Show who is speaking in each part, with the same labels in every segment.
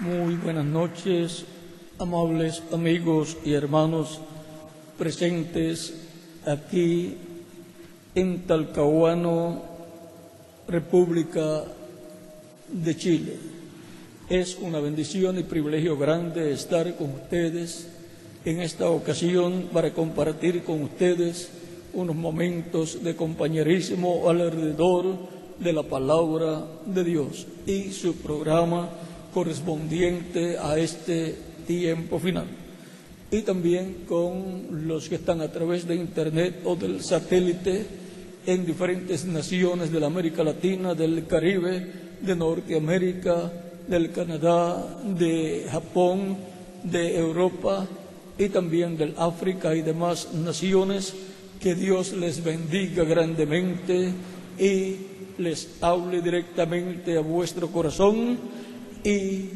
Speaker 1: Muy buenas noches, amables amigos y hermanos presentes aquí en Talcahuano, República de Chile. Es una bendición y privilegio grande estar con ustedes en esta ocasión para compartir con ustedes unos momentos de compañerismo alrededor de la palabra de Dios y su programa correspondiente a este tiempo final. Y también con los que están a través de internet o del satélite en diferentes naciones de la América Latina, del Caribe, de Norteamérica, del Canadá, de Japón, de Europa y también del África y demás naciones. Que Dios les bendiga grandemente y les hable directamente a vuestro corazón y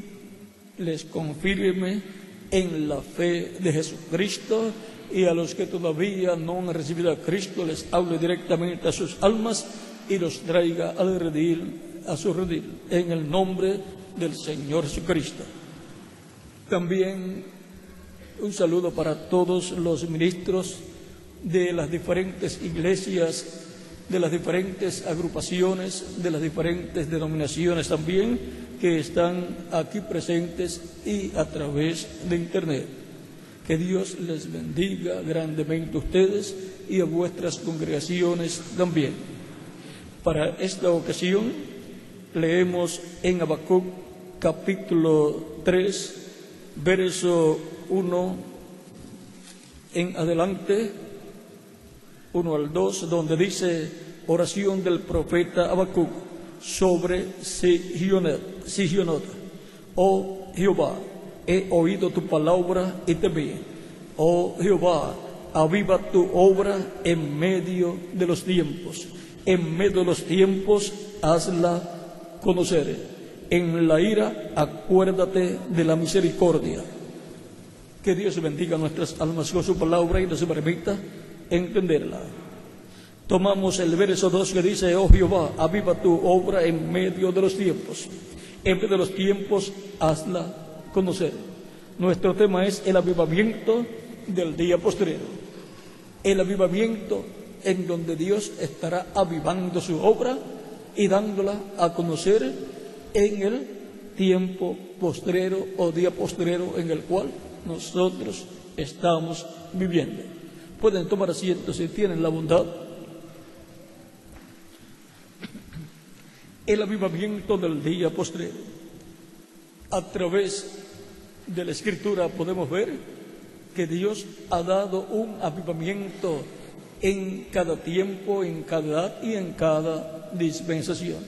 Speaker 1: les confirme en la fe de Jesucristo, y a los que todavía no han recibido a Cristo les hable directamente a sus almas y los traiga al redil, a su redil, en el nombre del Señor Jesucristo. También un saludo para todos los ministros de las diferentes iglesias, de las diferentes agrupaciones, de las diferentes denominaciones también, que están aquí presentes y a través de internet. Que Dios les bendiga grandemente a ustedes y a vuestras congregaciones también. Para esta ocasión leemos en Habacuc capítulo 3, verso 1 en adelante, 1 al 2, donde dice: oración del profeta Habacuc sobre Sigionot. Oh Jehová, he oído tu palabra y te vi. Oh Jehová, aviva tu obra en medio de los tiempos. En medio de los tiempos, hazla conocer. En la ira, acuérdate de la misericordia. Que Dios bendiga nuestras almas con su palabra y nos permita entenderla. Tomamos el verso 2 que dice: oh Jehová, aviva tu obra en medio de los tiempos. En medio de los tiempos, hazla conocer. Nuestro tema es el avivamiento del día postrero. El avivamiento en donde Dios estará avivando su obra y dándola a conocer en el tiempo postrero o día postrero en el cual nosotros estamos viviendo. Pueden tomar asiento si tienen la bondad. El avivamiento del día postrero. A través de la Escritura podemos ver que Dios ha dado un avivamiento en cada tiempo, en cada edad y en cada dispensación.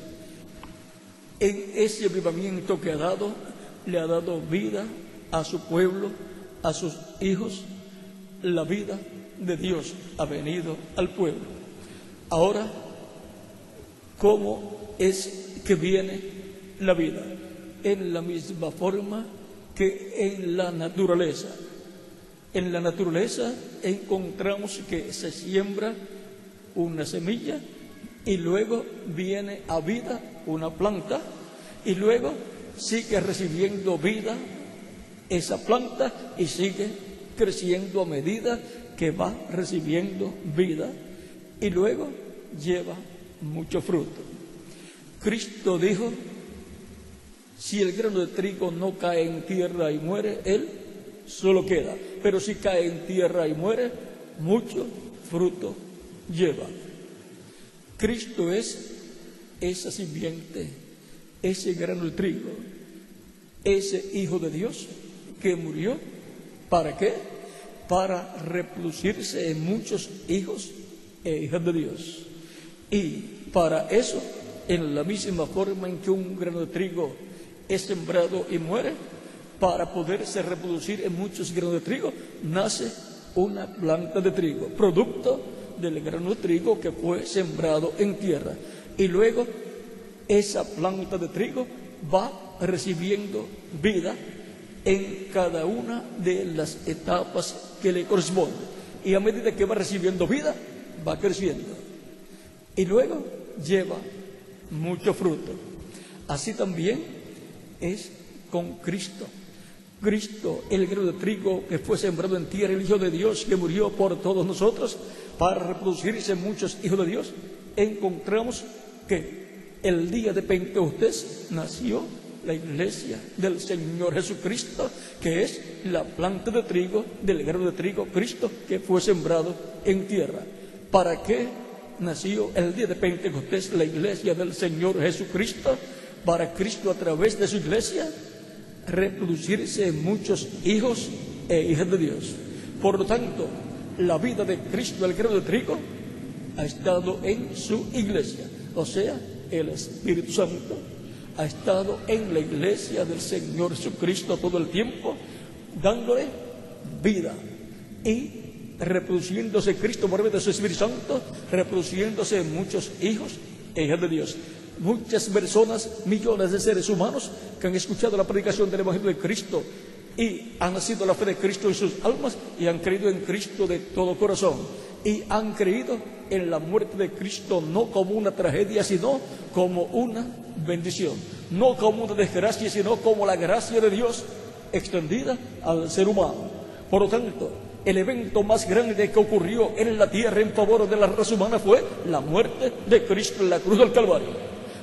Speaker 1: En ese avivamiento que ha dado, le ha dado vida a su pueblo, a sus hijos. La vida de Dios ha venido al pueblo. Ahora, ¿cómo es que viene la vida? En la misma forma que en la naturaleza. En la naturaleza encontramos que se siembra una semilla y luego viene a vida una planta y luego sigue recibiendo vida esa planta y sigue creciendo a medida que va recibiendo vida y luego lleva mucho fruto. Cristo dijo: si el grano de trigo no cae en tierra y muere, él solo queda, pero si cae en tierra y muere, mucho fruto lleva. Cristo es esa simiente, ese grano de trigo, ese Hijo de Dios que murió. ¿Para qué? Para reproducirse en muchos hijos e hijas de Dios. Y para eso, en la misma forma en que un grano de trigo es sembrado y muere, para poderse reproducir en muchos granos de trigo, nace una planta de trigo, producto del grano de trigo que fue sembrado en tierra. Y luego esa planta de trigo va recibiendo vida en cada una de las etapas que le corresponden. Y a medida que va recibiendo vida, va creciendo. Y luego lleva mucho fruto. Así también es con Cristo. Cristo, el grano de trigo que fue sembrado en tierra, el Hijo de Dios que murió por todos nosotros para reproducirse muchos hijos de Dios. Encontramos que el día de Pentecostés nació la iglesia del Señor Jesucristo, que es la planta de trigo, del grano de trigo, Cristo, que fue sembrado en tierra. ¿Para qué nació el día de Pentecostés la iglesia del Señor Jesucristo? Para Cristo, a través de su iglesia, reproducirse muchos hijos e hijas de Dios. Por lo tanto, la vida de Cristo, el grano de trigo, ha estado en su iglesia, o sea, el Espíritu Santo ha estado en la iglesia del Señor Jesucristo todo el tiempo, dándole vida y reproduciéndose Cristo por medio de su Espíritu Santo, reproduciéndose muchos hijos e hijas de Dios. Muchas personas, millones de seres humanos que han escuchado la predicación del Evangelio de Cristo y han nacido la fe de Cristo en sus almas y han creído en Cristo de todo corazón y han creído en la muerte de Cristo no como una tragedia, sino como una bendición, no como una desgracia, sino como la gracia de Dios extendida al ser humano. Por lo tanto, el evento más grande que ocurrió en la tierra en favor de la raza humana fue la muerte de Cristo en la cruz del Calvario.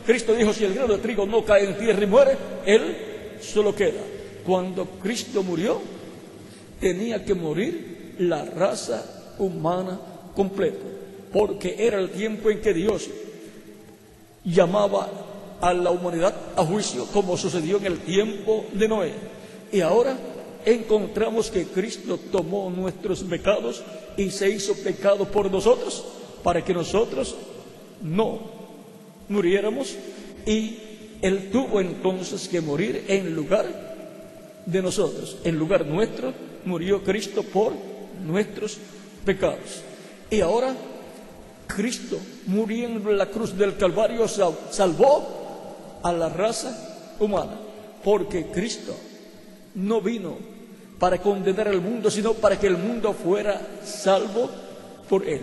Speaker 1: Cristo dijo: si el grano de trigo no cae en tierra y muere, él solo queda. Cuando Cristo murió, tenía que morir la raza humana completa, porque era el tiempo en que Dios llamaba a la humanidad a juicio, como sucedió en el tiempo de Noé. Y ahora encontramos que Cristo tomó nuestros pecados y se hizo pecado por nosotros, para que nosotros no muriéramos, y Él tuvo entonces que morir en lugar de nosotros. En lugar nuestro murió Cristo por nuestros pecados. Y ahora Cristo, muriendo en la cruz del Calvario, salvó a la raza humana, porque Cristo no vino para condenar al mundo, sino para que el mundo fuera salvo por Él.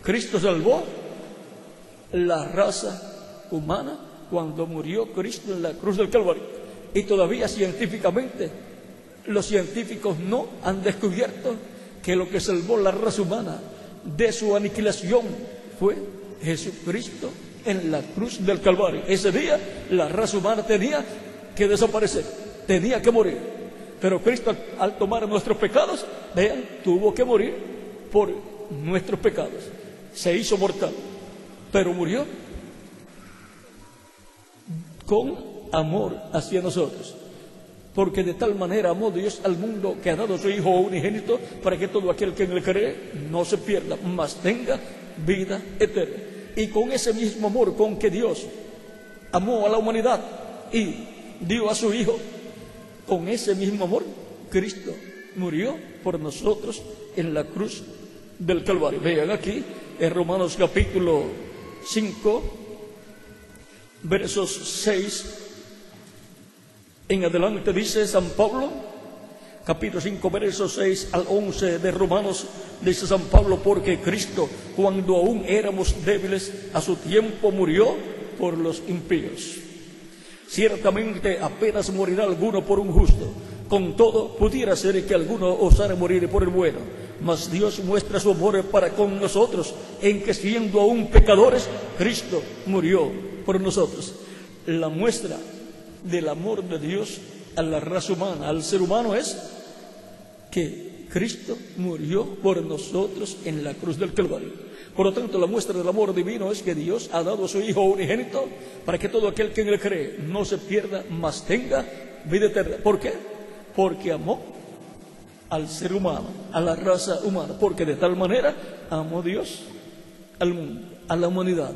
Speaker 1: Cristo salvó la raza humana cuando murió Cristo en la cruz del Calvario. Y todavía científicamente, los científicos no han descubierto que lo que salvó la raza humana de su aniquilación fue Jesucristo en la cruz del Calvario. Ese día la raza humana tenía que desaparecer, tenía que morir. Pero Cristo, al tomar nuestros pecados, vean, tuvo que morir por nuestros pecados. Se hizo mortal, pero murió con amor hacia nosotros, porque de tal manera amó Dios al mundo que ha dado a su Hijo unigénito, para que todo aquel que en él cree no se pierda, mas tenga vida eterna. Y con ese mismo amor con que Dios amó a la humanidad y dio a su Hijo, con ese mismo amor Cristo murió por nosotros en la cruz del Calvario. Vean aquí en Romanos capítulo 5, versos 6 en adelante, dice San Pablo, capítulo 5, versos 6 al 11 de Romanos, dice San Pablo: porque Cristo, cuando aún éramos débiles, a su tiempo murió por los impíos. Ciertamente apenas morirá alguno por un justo, con todo pudiera ser que alguno osara morir por el bueno. Mas Dios muestra su amor para con nosotros, en que siendo aún pecadores, Cristo murió por nosotros. La muestra del amor de Dios a la raza humana, al ser humano, es que Cristo murió por nosotros en la cruz del Calvario. Por lo tanto, la muestra del amor divino es que Dios ha dado a su Hijo unigénito para que todo aquel que en él cree no se pierda, mas tenga vida eterna. ¿Por qué? Porque amó al ser humano, a la raza humana, porque de tal manera amó Dios al mundo, a la humanidad.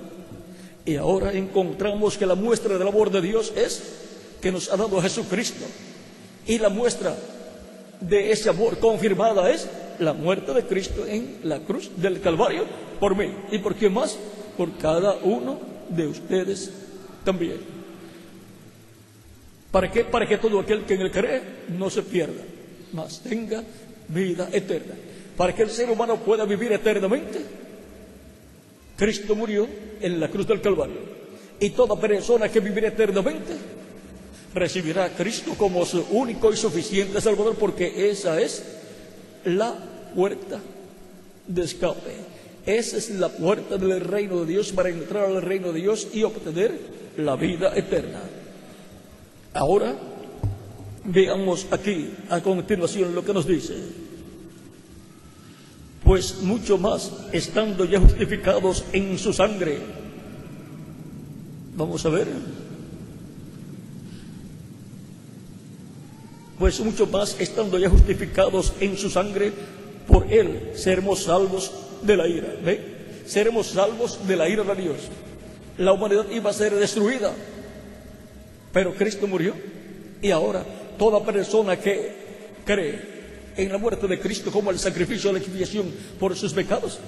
Speaker 1: Y ahora encontramos que la muestra del amor de Dios es que nos ha dado a Jesucristo, y la muestra de ese amor confirmada es la muerte de Cristo en la cruz del Calvario por mí. ¿Y por quién más? Por cada uno de ustedes también. ¿Para qué? Para que todo aquel que en él cree no se pierda, mas tenga vida eterna. Para que el ser humano pueda vivir eternamente, Cristo murió en la cruz del Calvario. Y toda persona que vivirá eternamente recibirá a Cristo como su único y suficiente Salvador, porque esa es la puerta de escape. Esa es la puerta del reino de Dios, para entrar al reino de Dios y obtener la vida eterna. Ahora veamos aquí a continuación lo que nos dice. Pues mucho más, estando ya justificados en su sangre. Vamos a ver. Pues mucho más, estando ya justificados en su sangre, por él seremos salvos de la ira. ¿Ve? Seremos salvos de la ira de Dios. La humanidad iba a ser destruida, pero Cristo murió, y ahora toda persona que cree en la muerte de Cristo como el sacrificio de la expiación por sus pecados,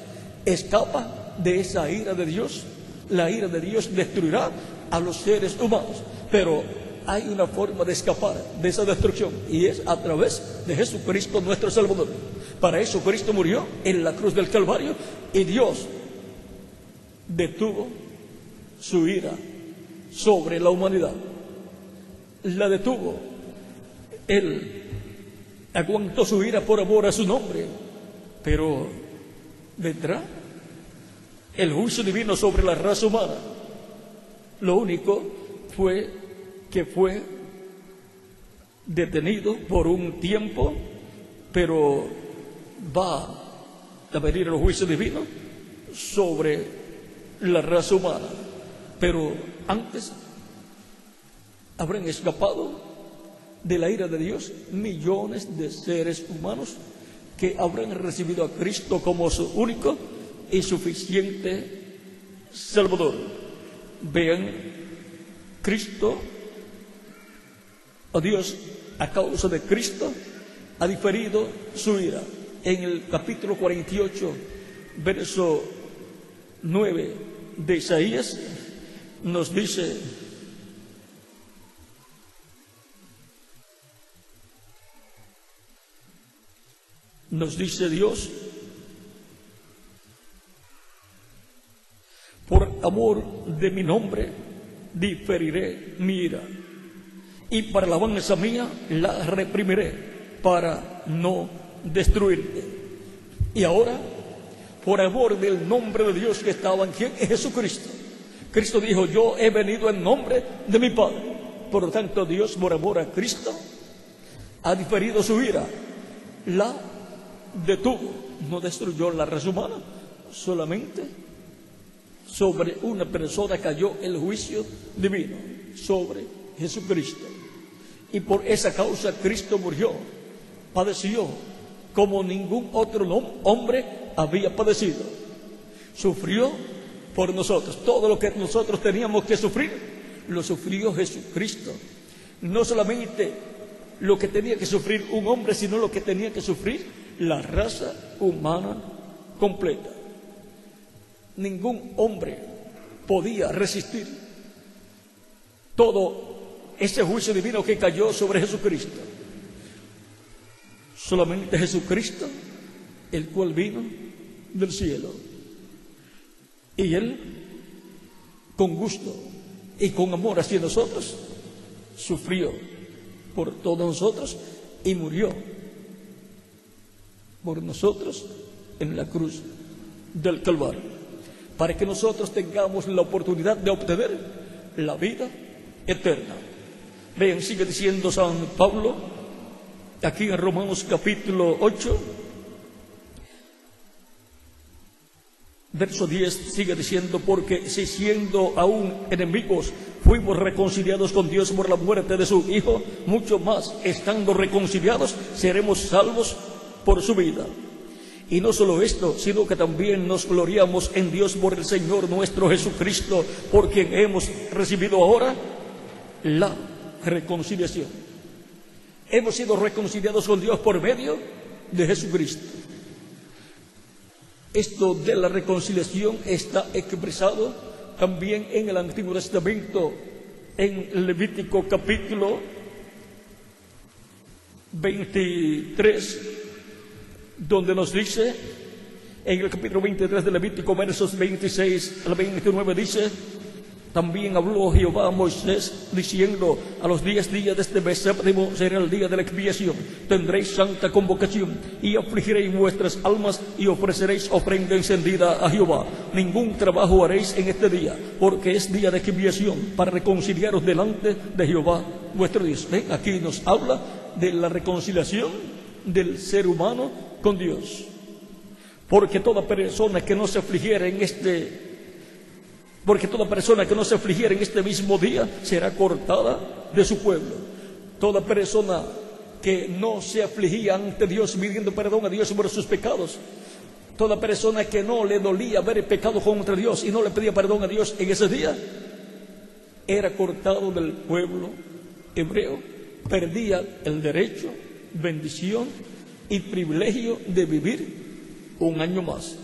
Speaker 1: escapa de esa ira de Dios. La ira de Dios destruirá a los seres humanos, pero hay una forma de escapar de esa destrucción, y es a través de Jesucristo nuestro Salvador. Para eso Cristo murió en la cruz del Calvario, y Dios detuvo su ira sobre la humanidad. La detuvo. Él aguantó su ira por amor a su nombre, pero vendrá el juicio divino sobre la raza humana. Lo único fue que fue detenido por un tiempo, pero va a venir el juicio divino sobre la raza humana. Pero antes habrán escapado de la ira de Dios millones de seres humanos que habrán recibido a Cristo como su único y suficiente Salvador. Vean, Cristo, o Dios, a causa de Cristo, ha diferido su ira. En el capítulo 48, verso 9 de Isaías, nos dice: Dios, por amor de mi nombre diferiré mi ira, y para la alabanza mía la reprimiré, para no destruirte. Y ahora, por amor del nombre de Dios que estaba en quien, en Jesucristo. Cristo dijo: yo he venido en nombre de mi Padre. Por lo tanto, Dios, por amor a Cristo, ha diferido su ira, la detuvo. No destruyó la raza humana, solamente sobre una persona cayó el juicio divino, sobre Jesucristo. Y por esa causa Cristo murió, padeció como ningún otro hombre había padecido. Sufrió por nosotros. Todo lo que nosotros teníamos que sufrir, lo sufrió Jesucristo. No solamente lo que tenía que sufrir un hombre, sino lo que tenía que sufrir la raza humana completa. Ningún hombre podía resistir todo ese juicio divino que cayó sobre Jesucristo. Solamente Jesucristo, el cual vino del cielo, y Él, con gusto y con amor hacia nosotros, sufrió por todos nosotros y murió por nosotros en la cruz del Calvario, para que nosotros tengamos la oportunidad de obtener la vida eterna. Vean, sigue diciendo San Pablo aquí en Romanos capítulo 8, verso 10, sigue diciendo: porque si siendo aún enemigos fuimos reconciliados con Dios por la muerte de su Hijo, mucho más, estando reconciliados, seremos salvos por su vida. Y no solo esto, sino que también nos gloriamos en Dios por el Señor nuestro Jesucristo, por quien hemos recibido ahora la reconciliación. Hemos sido reconciliados con Dios por medio de Jesucristo. Esto de la reconciliación está expresado también en el Antiguo Testamento, en Levítico capítulo 23, donde nos dice, en el capítulo 23 de Levítico, versos 26 al 29, dice: También habló Jehová a Moisés diciendo: a los 10 días de este mes séptimo será el día de la expiación. Tendréis santa convocación y afligiréis vuestras almas y ofreceréis ofrenda encendida a Jehová. Ningún trabajo haréis en este día, porque es día de expiación, para reconciliaros delante de Jehová vuestro Dios. ¿Ven? Aquí nos habla de la reconciliación del ser humano con Dios. Porque toda persona que no se afligiera en este mismo día será cortada de su pueblo. Toda persona que no se afligía ante Dios pidiendo perdón a Dios por sus pecados, toda persona que no le dolía haber pecado contra Dios y no le pedía perdón a Dios en ese día, era cortado del pueblo hebreo, perdía el derecho, bendición y privilegio de vivir un año más.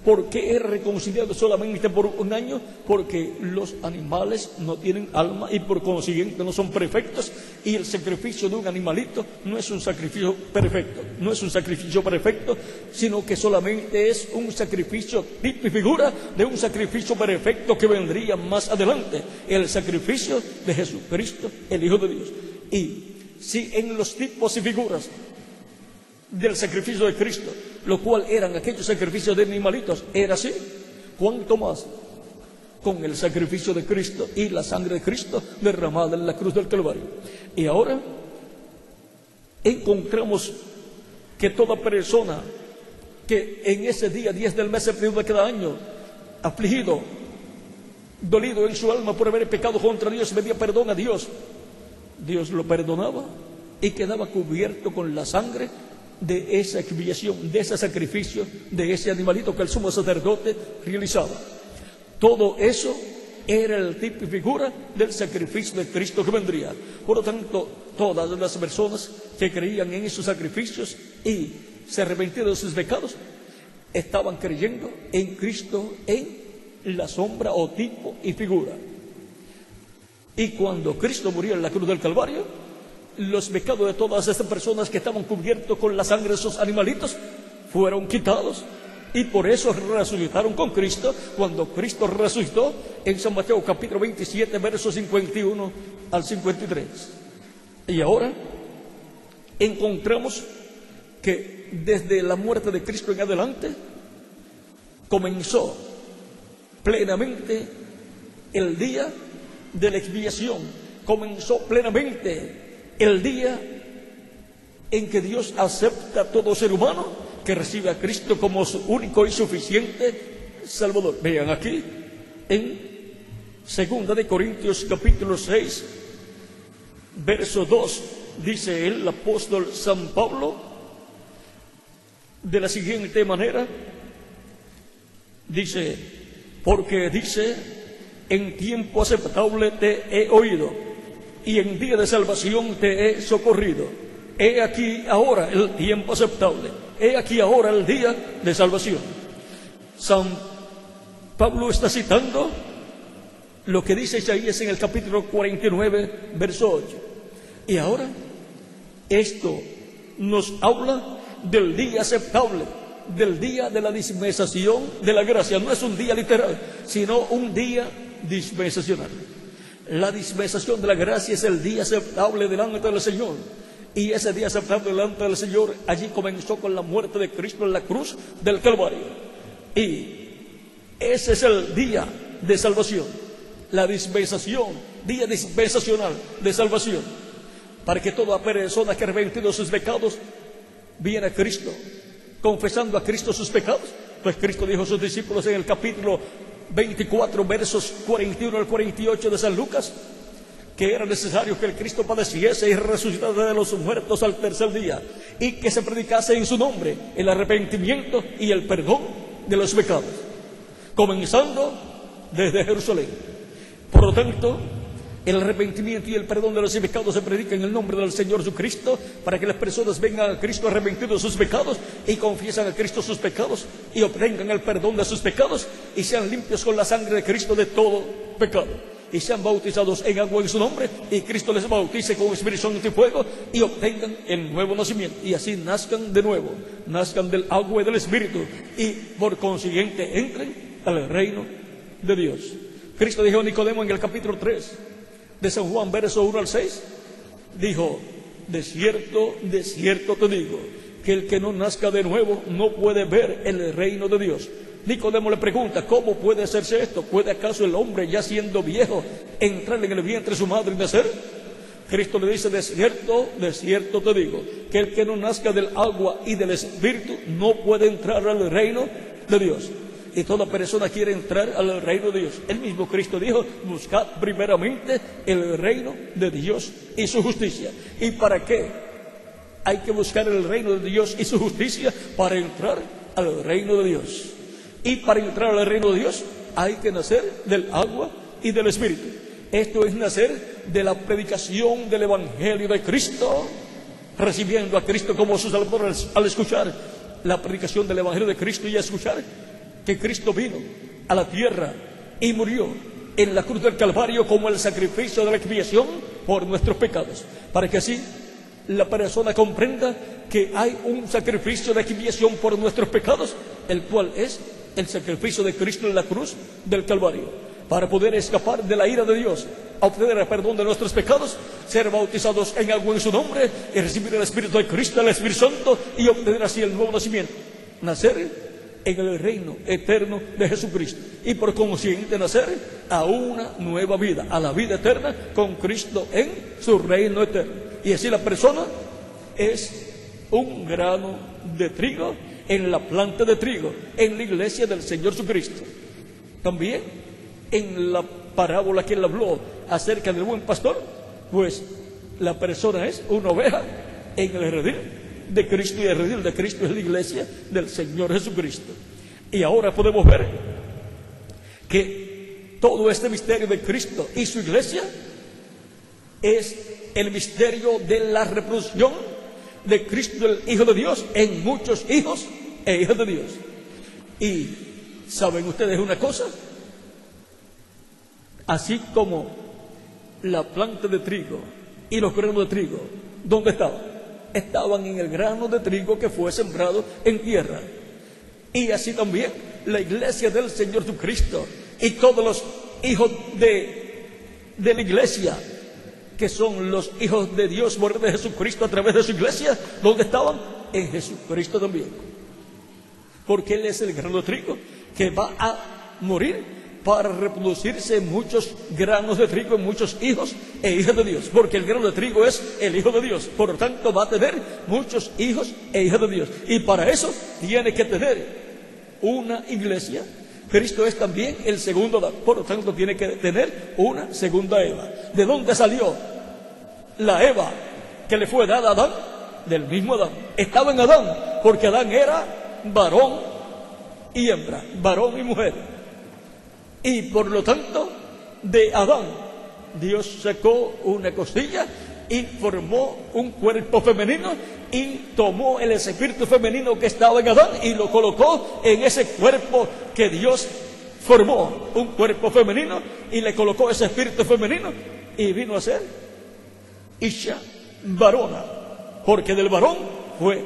Speaker 1: ¿Por qué es reconciliado solamente por un año? Porque los animales no tienen alma y por consiguiente no son perfectos, y el sacrificio de un animalito no es un sacrificio perfecto, sino que solamente es un sacrificio tipo y figura de un sacrificio perfecto que vendría más adelante, el sacrificio de Jesucristo, el Hijo de Dios. Y si en los tipos y figuras del sacrificio de Cristo, lo cual eran aquellos sacrificios de animalitos, era así, cuánto más con el sacrificio de Cristo y la sangre de Cristo derramada en la cruz del Calvario. Y ahora encontramos que toda persona que en ese día 10 del mes séptimo de cada año, afligido, dolido en su alma por haber pecado contra Dios, pedía perdón a Dios, Dios lo perdonaba y quedaba cubierto con la sangre de esa expiación, de ese sacrificio, de ese animalito que el sumo sacerdote realizaba. Todo eso era el tipo y figura del sacrificio de Cristo que vendría. Por lo tanto, todas las personas que creían en esos sacrificios y se arrepentían de sus pecados, estaban creyendo en Cristo, en la sombra o tipo y figura. Y cuando Cristo murió en la cruz del Calvario, los pecados de todas estas personas que estaban cubiertos con la sangre de esos animalitos fueron quitados, y por eso resucitaron con Cristo cuando Cristo resucitó en San Mateo capítulo 27 versos 51 al 53. Y ahora encontramos que desde la muerte de Cristo en adelante comenzó plenamente el día de la expiación, comenzó plenamente el día en que Dios acepta a todo ser humano que recibe a Cristo como su único y suficiente Salvador. Vean aquí en 2 de Corintios capítulo 6 verso 2, dice el apóstol San Pablo de la siguiente manera, dice: porque dice, en tiempo aceptable te he oído y en día de salvación te he socorrido. He aquí ahora el tiempo aceptable, he aquí ahora el día de salvación. San Pablo está citando lo que dice Isaías en el capítulo 49, verso 8. Y ahora esto nos habla del día aceptable, del día de la dispensación de la gracia. No es un día literal, sino un día dispensacional. La dispensación de la gracia es el día aceptable delante del Señor. Y ese día aceptable delante del Señor, allí comenzó con la muerte de Cristo en la cruz del Calvario. Y ese es el día de salvación, la dispensación, día dispensacional de salvación, para que toda persona que ha arrepentido de sus pecados viene a Cristo, confesando a Cristo sus pecados. Pues Cristo dijo a sus discípulos en el capítulo 24 versos 41 al 48 de San Lucas, que era necesario que el Cristo padeciese y resucitase de los muertos al tercer día, y que se predicase en su nombre el arrepentimiento y el perdón de los pecados, comenzando desde Jerusalén. Por lo tanto, el arrepentimiento y el perdón de los pecados se predica en el nombre del Señor Jesucristo, para que las personas vengan a Cristo arrepentidos de sus pecados y confiesen a Cristo sus pecados y obtengan el perdón de sus pecados y sean limpios con la sangre de Cristo de todo pecado, y sean bautizados en agua en su nombre, y Cristo les bautice con Espíritu Santo y fuego, y obtengan el nuevo nacimiento, y así nazcan de nuevo, nazcan del agua y del Espíritu, y por consiguiente entren al reino de Dios. Cristo dijo a Nicodemo en el capítulo 3 de San Juan, verso 1 al 6, dijo: de cierto te digo, que el que no nazca de nuevo no puede ver el reino de Dios. Nicodemo le pregunta: ¿cómo puede hacerse esto? ¿Puede acaso el hombre, ya siendo viejo, entrar en el vientre de su madre y nacer? Cristo le dice: de cierto te digo, que el que no nazca del agua y del Espíritu no puede entrar al reino de Dios. Y toda persona quiere entrar al reino de Dios. El mismo Cristo dijo: buscad primeramente el reino de Dios y su justicia. ¿Y para qué hay que buscar el reino de Dios y su justicia? Para entrar al reino de Dios. Y para entrar al reino de Dios hay que nacer del agua y del Espíritu. Esto es nacer de la predicación del Evangelio de Cristo, recibiendo a Cristo como su Salvador al escuchar la predicación del Evangelio de Cristo y a escuchar que Cristo vino a la tierra y murió en la cruz del Calvario como el sacrificio de la expiación por nuestros pecados, para que así la persona comprenda que hay un sacrificio de expiación por nuestros pecados, el cual es el sacrificio de Cristo en la cruz del Calvario, para poder escapar de la ira de Dios, obtener el perdón de nuestros pecados, ser bautizados en agua en su nombre y recibir el Espíritu de Cristo, el Espíritu Santo, y obtener así el nuevo nacimiento, nacer en el reino eterno de Jesucristo, y por consiguiente nacer a una nueva vida, a la vida eterna con Cristo en su reino eterno. Y así la persona es un grano de trigo en la planta de trigo, en la iglesia del Señor Jesucristo. También en la parábola que él habló acerca del buen pastor, pues la persona es una oveja en el redil de Cristo, y el redil de Cristo es la iglesia del Señor Jesucristo. Y ahora podemos ver que todo este misterio de Cristo y su iglesia es el misterio de la reproducción de Cristo, el Hijo de Dios, en muchos hijos e hijas de Dios. Y ¿saben ustedes una cosa? Así como la planta de trigo y los granos de trigo, ¿dónde estaban? Estaban en el grano de trigo que fue sembrado en tierra. Y así también la iglesia del Señor Jesucristo y todos los hijos de la iglesia, que son los hijos de Dios por de Jesucristo a través de su iglesia, ¿dónde estaban? En Jesucristo también. Porque Él es el grano de trigo que va a morir para reproducirse en muchos granos de trigo, en muchos hijos e hijas de Dios, porque el grano de trigo es el Hijo de Dios, por lo tanto va a tener muchos hijos e hijas de Dios, y para eso tiene que tener una iglesia. Cristo es también el segundo Adán, por lo tanto tiene que tener una segunda Eva. ¿De dónde salió la Eva que le fue dada a Adán? Del mismo Adán. Estaba en Adán, porque Adán era varón y hembra, varón y mujer. Y por lo tanto, de Adán, Dios sacó una costilla y formó un cuerpo femenino, y tomó el espíritu femenino que estaba en Adán y lo colocó en ese cuerpo que Dios formó, un cuerpo femenino, y le colocó ese espíritu femenino, y vino a ser Isha, varona, porque del varón fue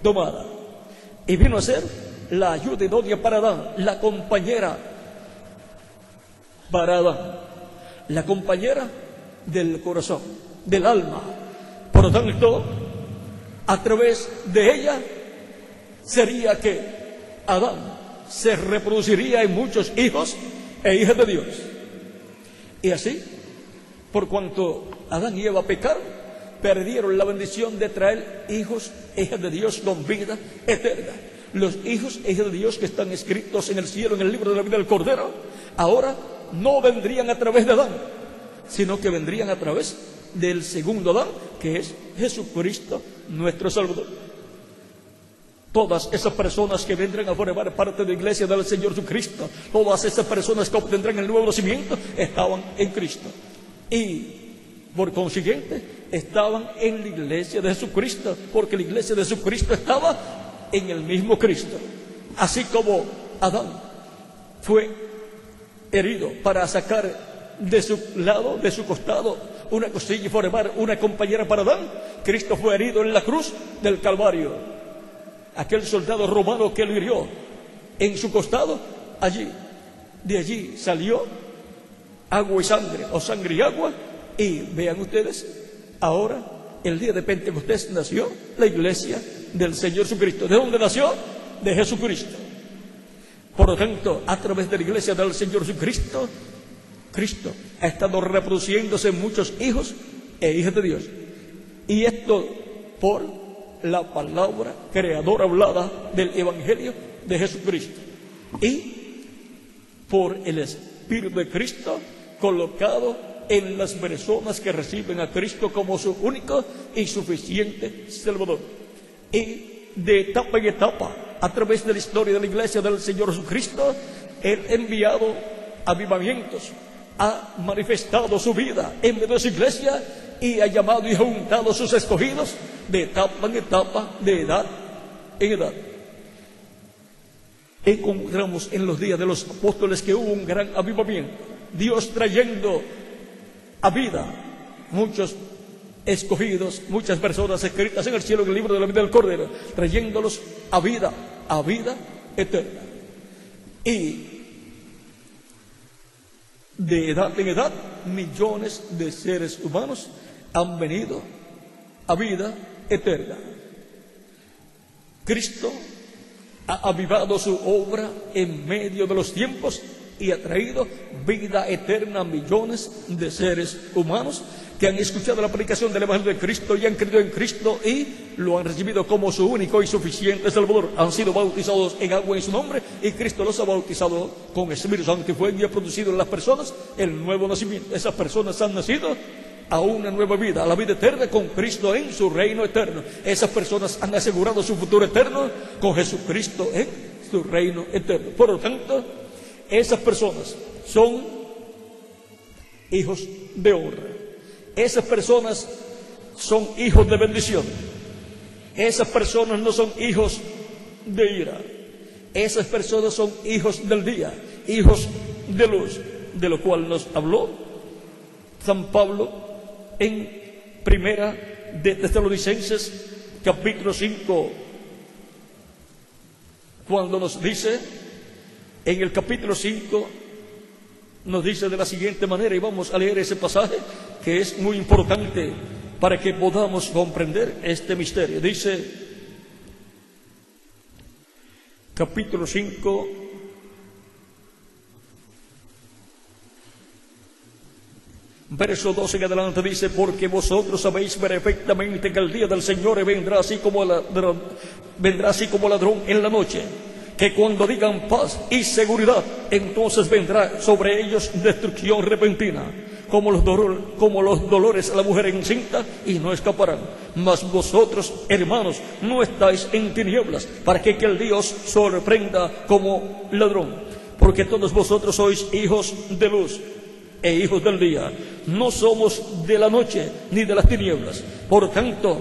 Speaker 1: tomada, y vino a ser la ayuda idónea para Adán, la compañera para Adán, la compañera del corazón, del alma. Por lo tanto, a través de ella sería que Adán se reproduciría en muchos hijos e hijas de Dios. Y así, por cuanto Adán y Eva pecaron, perdieron la bendición de traer hijos e hijas de Dios con vida eterna. Los hijos e hijas de Dios que están escritos en el cielo, en el libro de la vida del Cordero, ahora no vendrían a través de Adán, sino que vendrían a través del segundo Adán, que es Jesucristo, nuestro Salvador. Todas esas personas que vendrán a formar parte de la iglesia del Señor Jesucristo, todas esas personas que obtendrán el nuevo nacimiento, estaban en Cristo. Y por consiguiente, estaban en la iglesia de Jesucristo, porque la iglesia de Jesucristo estaba en el mismo Cristo. Así como Adán fue herido para sacar de su lado, de su costado, una costilla y formar una compañera para Adán, Cristo fue herido en la cruz del Calvario. Aquel soldado romano que lo hirió en su costado, de allí salió agua y sangre, o sangre y agua. Y vean ustedes, ahora, el día de Pentecostés nació la iglesia del Señor Jesucristo. ¿De dónde nació? De Jesucristo. Por lo tanto, a través de la iglesia del Señor Jesucristo, Cristo ha estado reproduciéndose en muchos hijos e hijas de Dios. Y esto por la palabra creadora hablada del Evangelio de Jesucristo. Y por el Espíritu de Cristo colocado en las personas que reciben a Cristo como su único y suficiente Salvador. Y de etapa en etapa, a través de la historia de la iglesia del Señor Jesucristo, Él ha enviado avivamientos, ha manifestado su vida en medio de su iglesia y ha llamado y juntado a sus escogidos de etapa en etapa, de edad en edad. Encontramos en los días de los apóstoles que hubo un gran avivamiento, Dios trayendo a vida muchos escogidos, muchas personas escritas en el cielo, en el libro de la vida del Cordero, trayéndolos a vida eterna. Y de edad en edad, millones de seres humanos han venido a vida eterna. Cristo ha avivado su obra en medio de los tiempos y ha traído vida eterna a millones de seres humanos que han escuchado la predicación del Evangelio de Cristo y han creído en Cristo y lo han recibido como su único y suficiente Salvador. Han sido bautizados en agua en su nombre y Cristo los ha bautizado con Espíritu Santo y fue y ha producido en las personas el nuevo nacimiento. Esas personas han nacido a una nueva vida, a la vida eterna con Cristo en su reino eterno. Esas personas han asegurado su futuro eterno con Jesucristo en su reino eterno. Por lo tanto, esas personas son hijos de honra. Esas personas son hijos de bendición. Esas personas no son hijos de ira. Esas personas son hijos del día, hijos de luz, de lo cual nos habló San Pablo en Primera de Tesalonicenses, capítulo 5, cuando nos dice, en el capítulo 5, nos dice de la siguiente manera, y vamos a leer ese pasaje que es muy importante para que podamos comprender este misterio. Dice, capítulo 5, verso 12 en adelante, dice: porque vosotros sabéis perfectamente que el día del Señor vendrá así como ladrón en la noche, que cuando digan paz y seguridad, entonces vendrá sobre ellos destrucción repentina, como los dolores a la mujer encinta, y no escaparán. Mas vosotros, hermanos, no estáis en tinieblas, para que aquel día os sorprenda como ladrón. Porque todos vosotros sois hijos de luz e hijos del día. No somos de la noche ni de las tinieblas. Por tanto,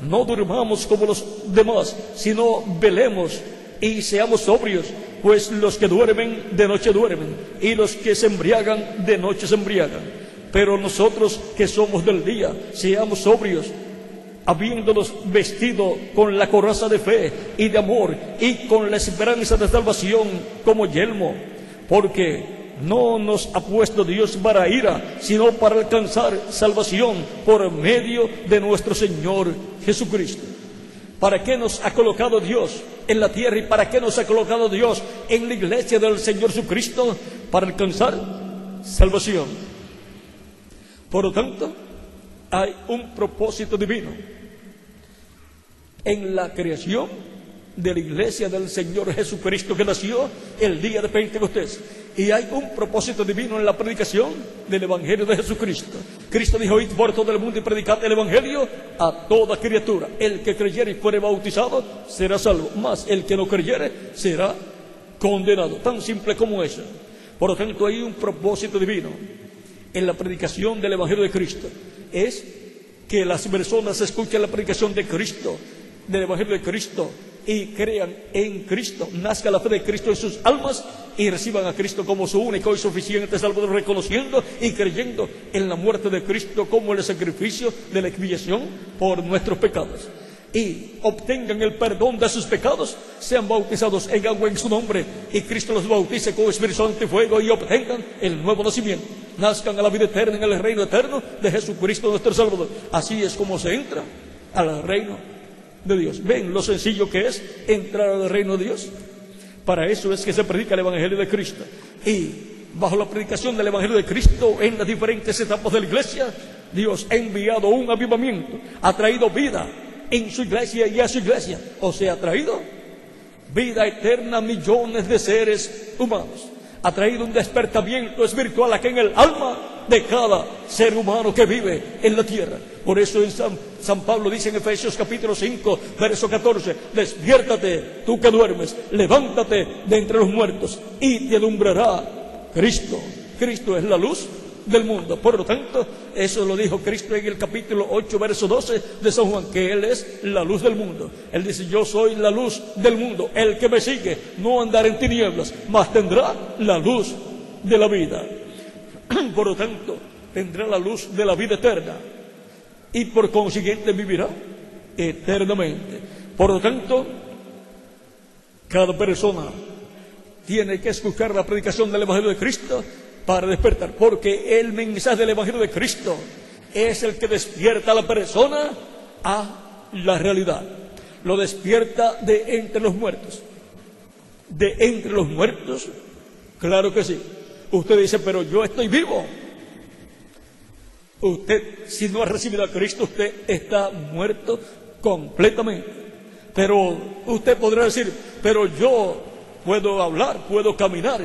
Speaker 1: no durmamos como los demás, sino velemos y seamos sobrios, pues los que duermen de noche duermen, y los que se embriagan de noche se embriagan. Pero nosotros que somos del día, seamos sobrios, habiéndonos vestido con la coraza de fe y de amor, y con la esperanza de salvación como yelmo, porque no nos ha puesto Dios para ira, sino para alcanzar salvación por medio de nuestro Señor Jesucristo. ¿Para qué nos ha colocado Dios en la tierra y para qué nos ha colocado Dios en la iglesia del Señor Jesucristo? Para alcanzar salvación. Por lo tanto, hay un propósito divino en la creación de la iglesia del Señor Jesucristo que nació el día de Pentecostés. Y hay un propósito divino en la predicación del Evangelio de Jesucristo. Cristo dijo: id por todo el mundo y predicad el Evangelio a toda criatura. El que creyere y fuere bautizado será salvo, mas el que no creyere será condenado. Tan simple como eso. Por lo tanto, hay un propósito divino en la predicación del Evangelio de Cristo. Es que las personas escuchen la predicación de Cristo, del Evangelio de Cristo, y crean en Cristo, nazca la fe de Cristo en sus almas y reciban a Cristo como su único y suficiente Salvador, reconociendo y creyendo en la muerte de Cristo como el sacrificio de la expiación por nuestros pecados. y obtengan el perdón de sus pecados, sean bautizados en agua en su nombre, y Cristo los bautice con Espíritu Santo y fuego, y obtengan el nuevo nacimiento, nazcan a la vida eterna en el reino eterno de Jesucristo nuestro Salvador. Así es como se entra al reino de Dios. ¿Ven lo sencillo que es entrar al reino de Dios? Para eso es que se predica el Evangelio de Cristo, y bajo la predicación del Evangelio de Cristo en las diferentes etapas de la iglesia, Dios ha enviado un avivamiento, ha traído vida en su iglesia y a su iglesia, o sea, ha traído vida eterna a millones de seres humanos, ha traído un despertamiento espiritual aquí en el alma de cada ser humano que vive en la tierra. Por eso en San Pablo dice en Efesios capítulo 5, verso 14, despiértate tú que duermes, levántate de entre los muertos y te alumbrará Cristo. Cristo es la luz del mundo. Por lo tanto, eso lo dijo Cristo en el capítulo 8, verso 12 de San Juan, que Él es la luz del mundo. Él dice, yo soy la luz del mundo, el que me sigue no andará en tinieblas, mas tendrá la luz de la vida. Por lo tanto, tendrá la luz de la vida eterna, y por consiguiente vivirá eternamente. Por lo tanto, cada persona tiene que escuchar la predicación del Evangelio de Cristo para despertar, porque el mensaje del Evangelio de Cristo es el que despierta a la persona a la realidad. Lo despierta de entre los muertos. De entre los muertos, claro que sí. Usted dice, pero yo estoy vivo. Usted, si no ha recibido a Cristo, usted está muerto completamente. Pero usted podrá decir, pero yo puedo hablar, puedo caminar,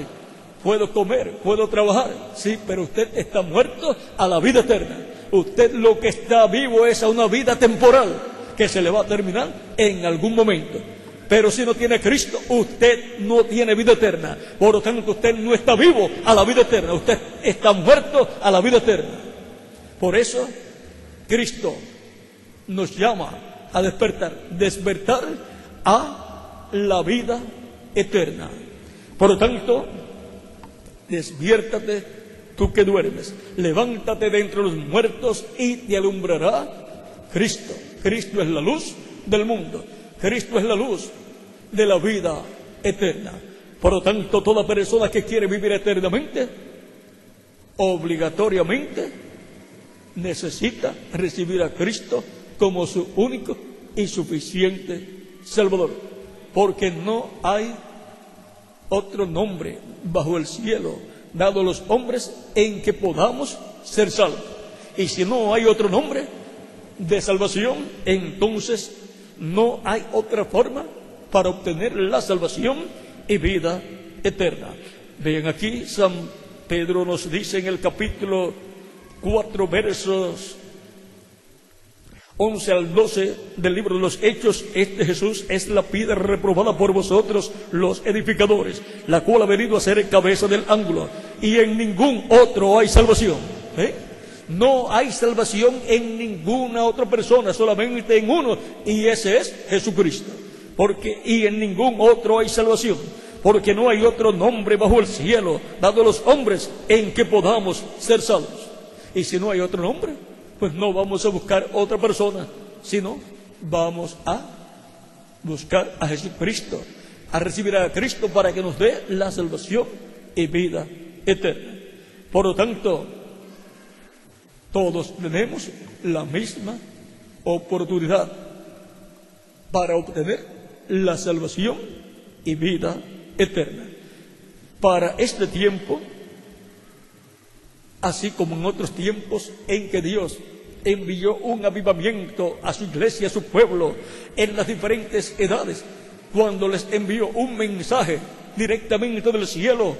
Speaker 1: puedo comer, puedo trabajar. Sí, pero usted está muerto a la vida eterna. Usted lo que está vivo es a una vida temporal que se le va a terminar en algún momento. Pero si no tiene a Cristo, usted no tiene vida eterna. Por lo tanto, usted no está vivo a la vida eterna. Usted está muerto a la vida eterna. Por eso, Cristo nos llama a despertar a la vida eterna. Por lo tanto, despiértate tú que duermes, levántate de entre los muertos y te alumbrará Cristo. Cristo es la luz del mundo, Cristo es la luz de la vida eterna. Por lo tanto, toda persona que quiere vivir eternamente, obligatoriamente necesita recibir a Cristo como su único y suficiente Salvador, porque no hay otro nombre bajo el cielo dado a los hombres en que podamos ser salvos. Y si no hay otro nombre de salvación, entonces no hay otra forma para obtener la salvación y vida eterna. Vean aquí, San Pedro nos dice en el capítulo 4, versos 11 al 12 del libro de los Hechos, este Jesús es la piedra reprobada por vosotros los edificadores, la cual ha venido a ser cabeza del ángulo, y en ningún otro hay salvación. No hay salvación en ninguna otra persona, solamente en uno, y ese es Jesucristo. Y en ningún otro hay salvación, porque no hay otro nombre bajo el cielo dado a los hombres en que podamos ser salvos. Y si no hay otro nombre, pues no vamos a buscar otra persona, sino vamos a buscar a Jesucristo, a recibir a Cristo para que nos dé la salvación y vida eterna. Por lo tanto, todos tenemos la misma oportunidad para obtener la salvación y vida eterna. Para este tiempo, así como en otros tiempos en que Dios envió un avivamiento a su iglesia, a su pueblo, en las diferentes edades, cuando les envió un mensaje directamente del cielo,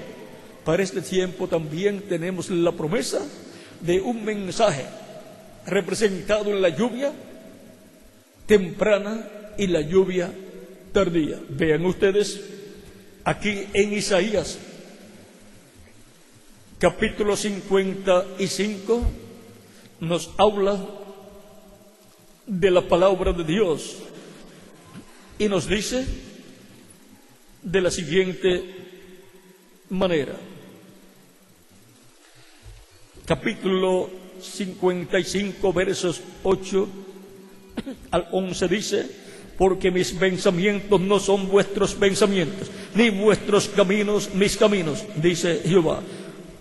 Speaker 1: para este tiempo también tenemos la promesa de un mensaje representado en la lluvia temprana y la lluvia tardía. Vean ustedes aquí en Isaías capítulo 55 nos habla de la palabra de Dios y nos dice de la siguiente manera. Capítulo 55, versos 8 al 11 dice: porque mis pensamientos no son vuestros pensamientos, ni vuestros caminos mis caminos, dice Jehová.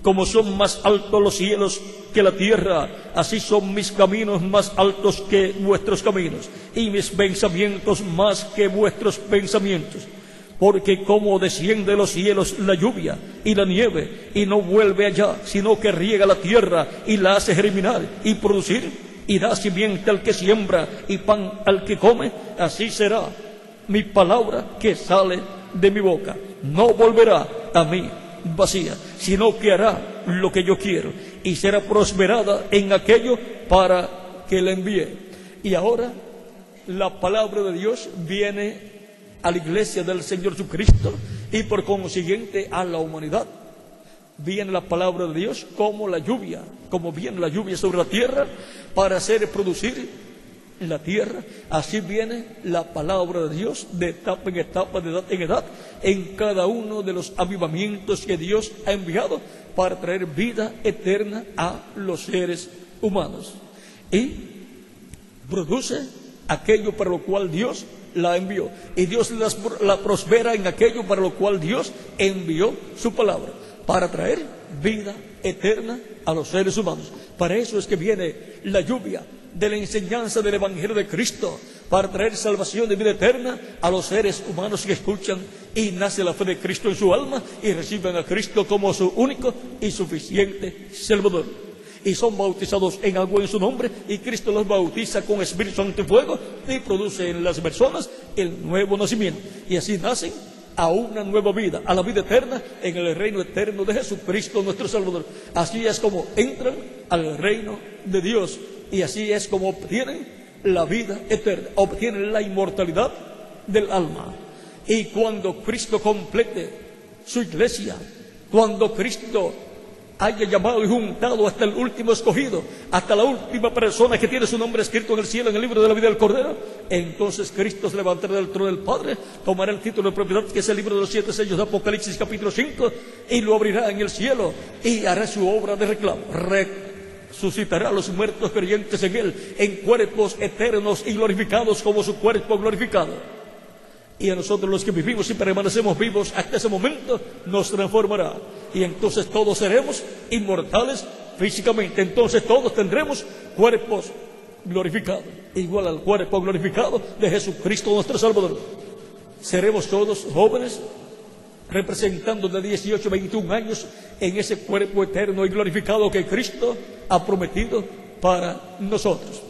Speaker 1: Como son más altos los cielos que la tierra, así son mis caminos más altos que vuestros caminos, y mis pensamientos más que vuestros pensamientos. Porque como desciende de los cielos la lluvia y la nieve, y no vuelve allá, sino que riega la tierra y la hace germinar y producir, y da simiente al que siembra y pan al que come, así será mi palabra que sale de mi boca. No volverá a mí vacía, sino que hará lo que yo quiero, y será prosperada en aquello para que la envíe. Y ahora la palabra de Dios viene a la iglesia del Señor Jesucristo, y por consiguiente a la humanidad. Viene la palabra de Dios como la lluvia, como viene la lluvia sobre la tierra para hacer producir la tierra. Así viene la palabra de Dios de etapa en etapa, de edad en edad, en cada uno de los avivamientos que Dios ha enviado para traer vida eterna a los seres humanos. Y produce aquello para lo cual Dios la envió, y Dios la prospera en aquello para lo cual Dios envió su palabra, para traer vida eterna a los seres humanos. Para eso es que viene la lluvia de la enseñanza del Evangelio de Cristo, para traer salvación de vida eterna a los seres humanos que escuchan, y nace la fe de Cristo en su alma y reciben a Cristo como su único y suficiente Salvador, y son bautizados en agua en su nombre, y Cristo los bautiza con Espíritu Santo y fuego, y produce en las personas el nuevo nacimiento, y así nacen a una nueva vida, a la vida eterna en el reino eterno de Jesucristo nuestro Salvador. Así es como entran al reino de Dios, y así es como obtienen la vida eterna, obtienen la inmortalidad del alma. Y cuando Cristo complete su iglesia, cuando Cristo haya llamado y juntado hasta el último escogido, hasta la última persona que tiene su nombre escrito en el cielo, en el libro de la vida del Cordero, entonces Cristo se levantará del trono del Padre, tomará el título de propiedad, que es el libro de los 7 sellos de Apocalipsis capítulo 5, y lo abrirá en el cielo, y hará su obra de reclamo. Resucitará a los muertos creyentes en él, en cuerpos eternos y glorificados como su cuerpo glorificado. Y a nosotros, los que vivimos y permanecemos vivos hasta ese momento, nos transformará. Y entonces todos seremos inmortales físicamente. Entonces todos tendremos cuerpos glorificados, igual al cuerpo glorificado de Jesucristo nuestro Salvador. Seremos todos jóvenes, representando de 18 a 21 años en ese cuerpo eterno y glorificado que Cristo ha prometido para nosotros.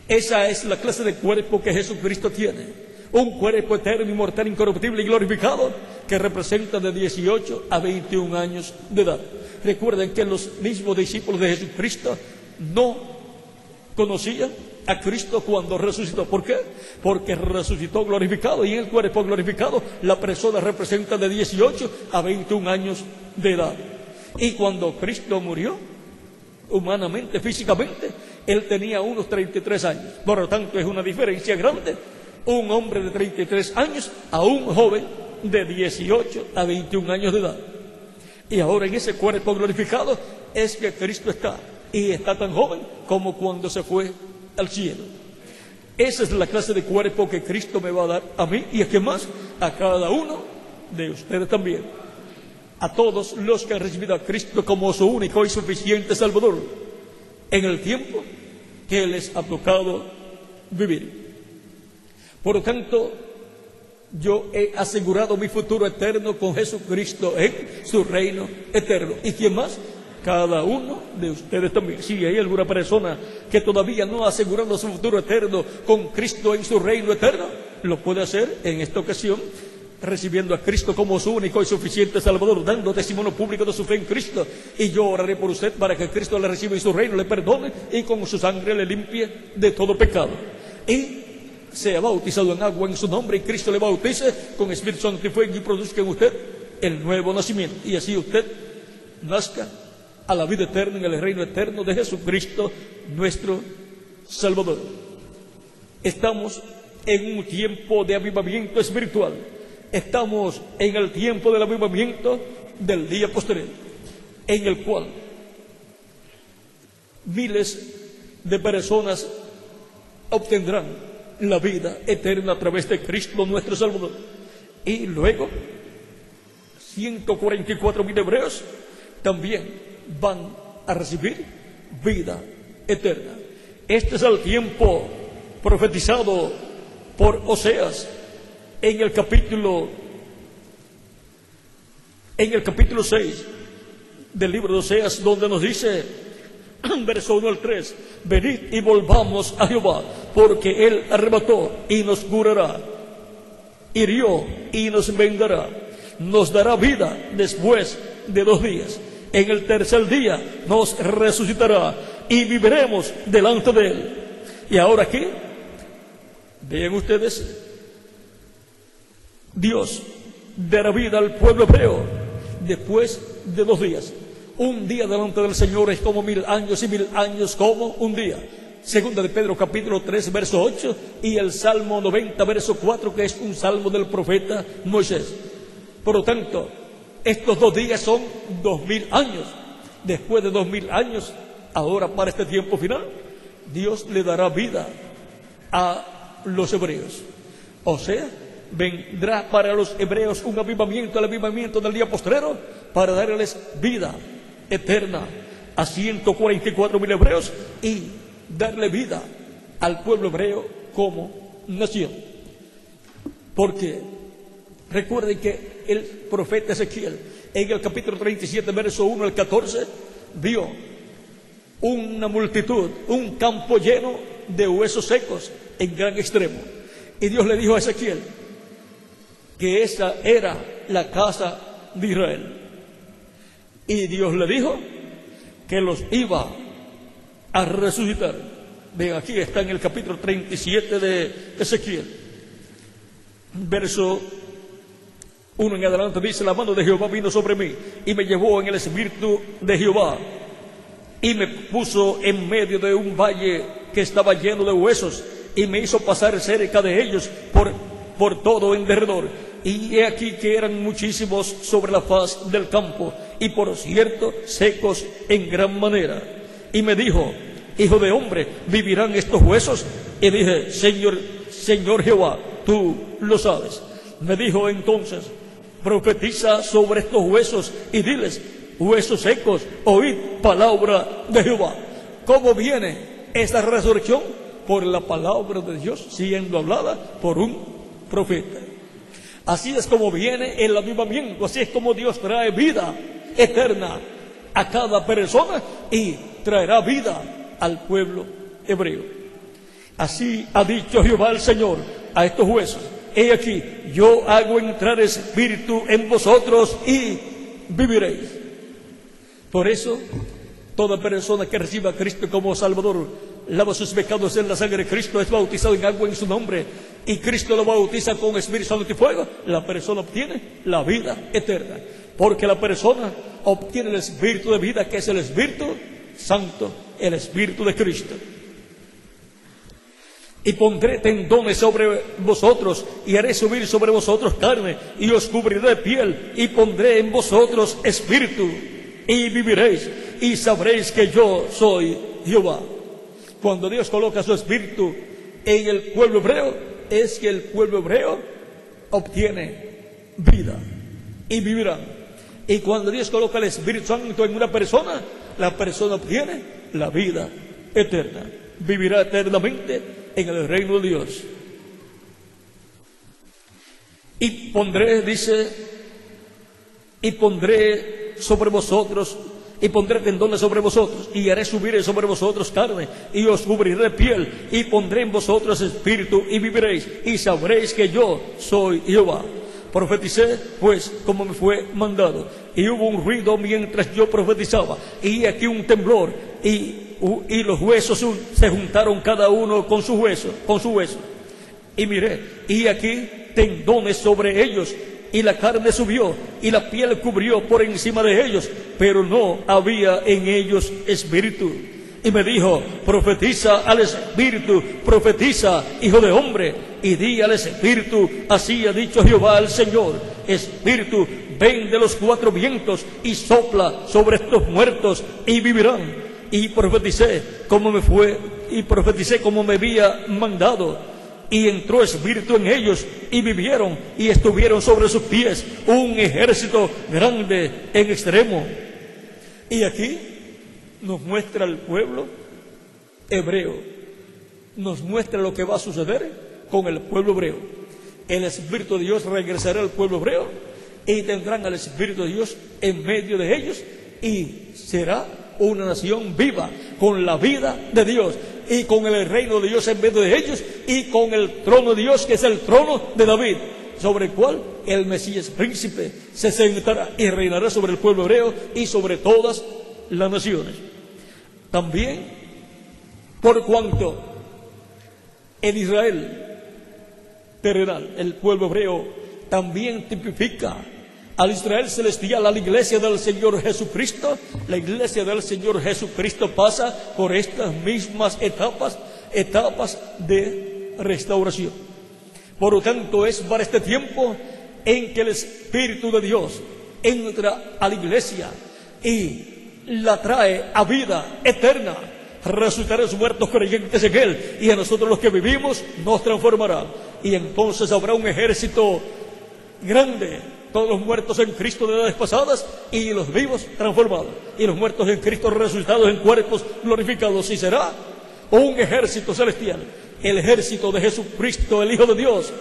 Speaker 1: Esa es la clase de cuerpo que Jesucristo tiene. Un cuerpo eterno, inmortal, incorruptible y glorificado, que representa de 18 a 21 años de edad. Recuerden que los mismos discípulos de Jesucristo no conocían a Cristo cuando resucitó. ¿Por qué? Porque resucitó glorificado, y en el cuerpo glorificado la persona representa de 18 a 21 años de edad. Y cuando Cristo murió, humanamente, físicamente, Él tenía unos 33 años. Por lo tanto, es una diferencia grande. Un hombre de 33 años a un joven de 18 a 21 años de edad. Y ahora en ese cuerpo glorificado es que Cristo está, y está tan joven como cuando se fue al cielo. Esa es la clase de cuerpo que Cristo me va a dar a mí, y es que más a cada uno de ustedes también. A todos los que han recibido a Cristo como su único y suficiente Salvador en el tiempo que les ha tocado vivir. Por lo tanto, yo he asegurado mi futuro eterno con Jesucristo en su reino eterno. ¿Y quién más? Cada uno de ustedes también. Si hay alguna persona que todavía no ha asegurado su futuro eterno con Cristo en su reino eterno, lo puede hacer en esta ocasión, recibiendo a Cristo como su único y suficiente Salvador, dando testimonio público de su fe en Cristo. Y yo oraré por usted para que Cristo le reciba en su reino, le perdone y con su sangre le limpie de todo pecado. Y sea bautizado en agua en su nombre, y Cristo le bautice con Espíritu Santo y fuego, y produzca en usted el nuevo nacimiento, y así usted nazca a la vida eterna en el reino eterno de Jesucristo nuestro Salvador. Estamos en un tiempo de avivamiento espiritual. Estamos en el tiempo del avivamiento del día posterior, en el cual miles de personas obtendrán la vida eterna a través de Cristo nuestro Salvador. Y luego 144,000 hebreos también van a recibir vida eterna. Este es el tiempo profetizado por Oseas en el capítulo 6 del libro de Oseas, donde nos dice, verso 1 al 3, venid y volvamos a Jehová, porque Él arrebató y nos curará, hirió y nos vendará, nos dará vida después de 2 días. En el tercer día nos resucitará y viviremos delante de Él. Y ahora aquí, vean ustedes, Dios dará vida al pueblo hebreo después de 2 días. Un día delante del Señor es como 1000 años y 1000 años como un día. Segunda de Pedro capítulo 3 verso 8 y el Salmo 90 verso 4, que es un salmo del profeta Moisés. Por lo tanto, estos 2 días son 2000 años. Después de 2000 años, ahora para este tiempo final, Dios le dará vida a los hebreos. O sea, vendrá para los hebreos un avivamiento, el avivamiento del día postrero, para darles vida eterna a 144,000 hebreos y darle vida al pueblo hebreo como nación. Porque recuerden que el profeta Ezequiel en el capítulo 37 verso 1 al 14 vio una multitud, un campo lleno de huesos secos en gran extremo, y Dios le dijo a Ezequiel que esa era la casa de Israel, y Dios le dijo que los iba a resucitar. Ven, aquí está en el capítulo 37 de Ezequiel, verso 1 en adelante, dice: la mano de Jehová vino sobre mí y me llevó en el espíritu de Jehová y me puso en medio de un valle que estaba lleno de huesos y me hizo pasar cerca de ellos por todo en derredor. Y he aquí que eran muchísimos sobre la faz del campo, y por cierto secos en gran manera. Y me dijo: hijo de hombre, ¿vivirán estos huesos? Y dije: Señor Jehová, tú lo sabes. Me dijo entonces: profetiza sobre estos huesos y diles: huesos secos, oíd palabra de Jehová. ¿Cómo viene esta resurrección? Por la palabra de Dios siendo hablada por un profeta. Así es como viene el avivamiento, así es como Dios trae vida eterna a cada persona y traerá vida al pueblo hebreo. Así ha dicho Jehová el Señor a estos huesos: he aquí, yo hago entrar espíritu en vosotros y viviréis. Por eso, toda persona que reciba a Cristo como Salvador, lava sus pecados en la sangre de Cristo, es bautizado en agua en su nombre, y Cristo lo bautiza con Espíritu Santo y fuego, la persona obtiene la vida eterna. Porque la persona obtiene el Espíritu de vida, que es el Espíritu Santo, el Espíritu de Cristo. Y pondré tendones sobre vosotros, y haré subir sobre vosotros carne, y os cubriré de piel, y pondré en vosotros espíritu, y viviréis, y sabréis que yo soy Jehová. Cuando Dios coloca su espíritu en el pueblo hebreo, es que el pueblo hebreo obtiene vida, y vivirá. Y cuando Dios coloca el Espíritu Santo en una persona, la persona obtiene la vida eterna, vivirá eternamente en el reino de Dios. Y pondré, dice, y pondré sobre vosotros, y pondré tendones sobre vosotros, y haré subir sobre vosotros carne, y os cubriré de piel, y pondré en vosotros espíritu, y viviréis, y sabréis que yo soy Jehová. Profeticé pues como me fue mandado, y hubo un ruido mientras yo profetizaba, y aquí un temblor, y los huesos se juntaron cada uno con su hueso, y miré, y aquí tendones sobre ellos, y la carne subió, y la piel cubrió por encima de ellos, pero no había en ellos espíritu. Y me dijo: profetiza al espíritu, profetiza, hijo de hombre, y di al espíritu: así ha dicho Jehová el Señor, espíritu, ven de los 4 vientos y sopla sobre estos muertos y vivirán. Y profeticé como me fue y profeticé como me había mandado, y entró espíritu en ellos, y vivieron, y estuvieron sobre sus pies un ejército grande en extremo. Y aquí nos muestra el pueblo hebreo, nos muestra lo que va a suceder con el pueblo hebreo. El Espíritu de Dios regresará al pueblo hebreo, y tendrán al Espíritu de Dios en medio de ellos, y será una nación viva, con la vida de Dios, y con el reino de Dios en medio de ellos, y con el trono de Dios, que es el trono de David, sobre el cual el Mesías príncipe se sentará y reinará sobre el pueblo hebreo y sobre todas las naciones. También, por cuanto en Israel terrenal, el pueblo hebreo también tipifica al Israel celestial, a la iglesia del Señor Jesucristo. La iglesia del Señor Jesucristo pasa por estas mismas etapas de restauración. Por lo tanto, es para este tiempo en que el Espíritu de Dios entra a la iglesia y la trae a vida eterna. Resucitará a los muertos creyentes en Él, y a nosotros los que vivimos nos transformará. Y entonces habrá un ejército grande, todos los muertos en Cristo de edades pasadas y los vivos transformados, y los muertos en Cristo resucitados en cuerpos glorificados. Y será un ejército celestial, el ejército de Jesucristo, el Hijo de Dios,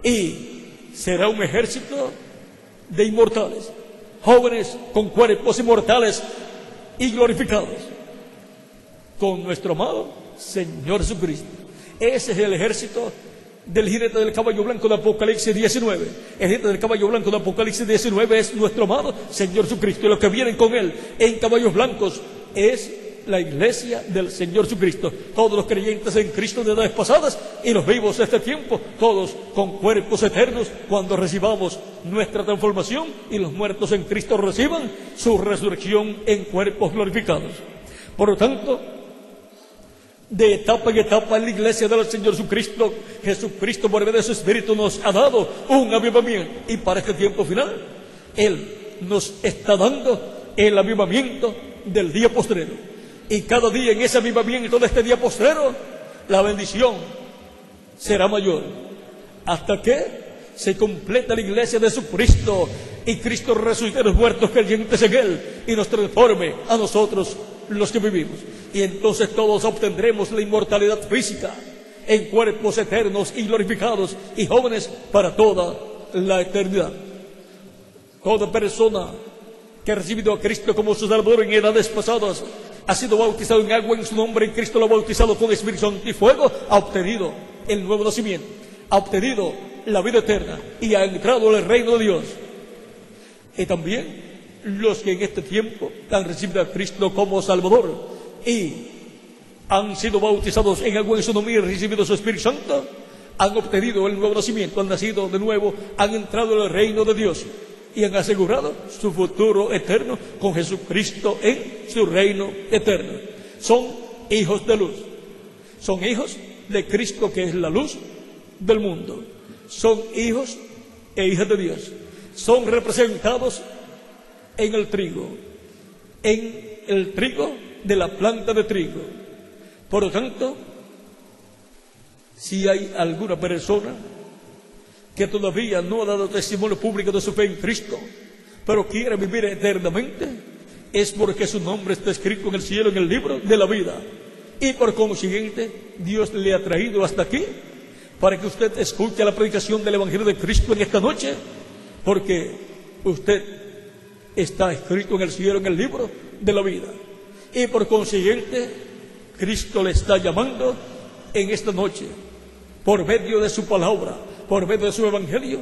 Speaker 1: y será un ejército de inmortales, jóvenes con cuerpos inmortales y glorificados, con nuestro amado Señor Jesucristo. Ese es el ejército del jinete del caballo blanco de Apocalipsis 19. El jinete del caballo blanco de Apocalipsis 19 es nuestro amado Señor Jesucristo, y los que vienen con Él en caballos blancos es la iglesia del Señor Jesucristo. Todos los creyentes en Cristo de edades pasadas y los vivos de este tiempo, todos con cuerpos eternos, cuando recibamos nuestra transformación, y los muertos en Cristo reciban su resurrección en cuerpos glorificados. Por lo tanto, de etapa en etapa en la iglesia del Señor Jesucristo, Jesucristo por medio de su Espíritu nos ha dado un avivamiento, y para este tiempo final Él nos está dando el avivamiento del día postrero, y cada día en ese avivamiento de este día postrero la bendición será mayor, hasta que se completa la iglesia de Jesucristo y Cristo resucite a los muertos creyentes en Él y nos transforme a nosotros los que vivimos, y entonces todos obtendremos la inmortalidad física en cuerpos eternos y glorificados y jóvenes para toda la eternidad. Toda persona que ha recibido a Cristo como su Salvador en edades pasadas, ha sido bautizado en agua en su nombre, en Cristo lo ha bautizado con Espíritu Santo y fuego, ha obtenido el nuevo nacimiento, ha obtenido la vida eterna y ha entrado en el reino de Dios. Y también los que en este tiempo han recibido a Cristo como Salvador y han sido bautizados en agua en su nombre y han recibido su Espíritu Santo, han obtenido el nuevo nacimiento, han nacido de nuevo, han entrado en el reino de Dios y han asegurado su futuro eterno con Jesucristo en su reino eterno. Son hijos de luz, son hijos de Cristo, que es la luz del mundo. Son hijos e hijas de Dios, son representados en el trigo de la planta de trigo. Por lo tanto, si hay alguna persona que todavía no ha dado testimonio público de su fe en Cristo, pero quiere vivir eternamente, es porque su nombre está escrito en el cielo, en el libro de la vida, y por consiguiente Dios le ha traído hasta aquí para que usted escuche la predicación del Evangelio de Cristo en esta noche, porque usted está escrito en el cielo, en el libro de la vida, y por consiguiente Cristo le está llamando en esta noche por medio de su palabra, por medio de su evangelio,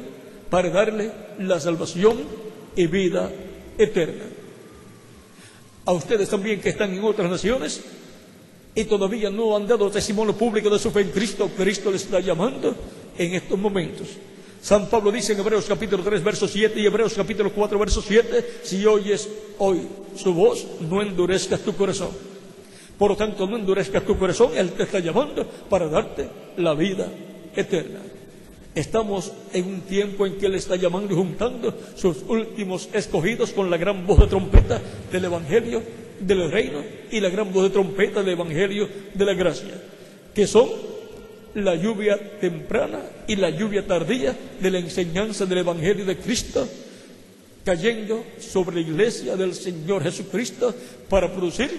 Speaker 1: para darle la salvación y vida eterna. A ustedes también que están en otras naciones y todavía no han dado testimonio público de su fe en Cristo, Cristo les está llamando en estos momentos. San Pablo dice en Hebreos capítulo 3 verso 7 y Hebreos capítulo 4 verso 7: si oyes hoy su voz, no endurezcas tu corazón. Por lo tanto, no endurezcas tu corazón, Él te está llamando para darte la vida eterna. Estamos en un tiempo en que Él está llamando y juntando sus últimos escogidos con la gran voz de trompeta del Evangelio del reino y la gran voz de trompeta del evangelio de la gracia, que son la lluvia temprana y la lluvia tardía de la enseñanza del evangelio de Cristo, cayendo sobre la iglesia del Señor Jesucristo para producir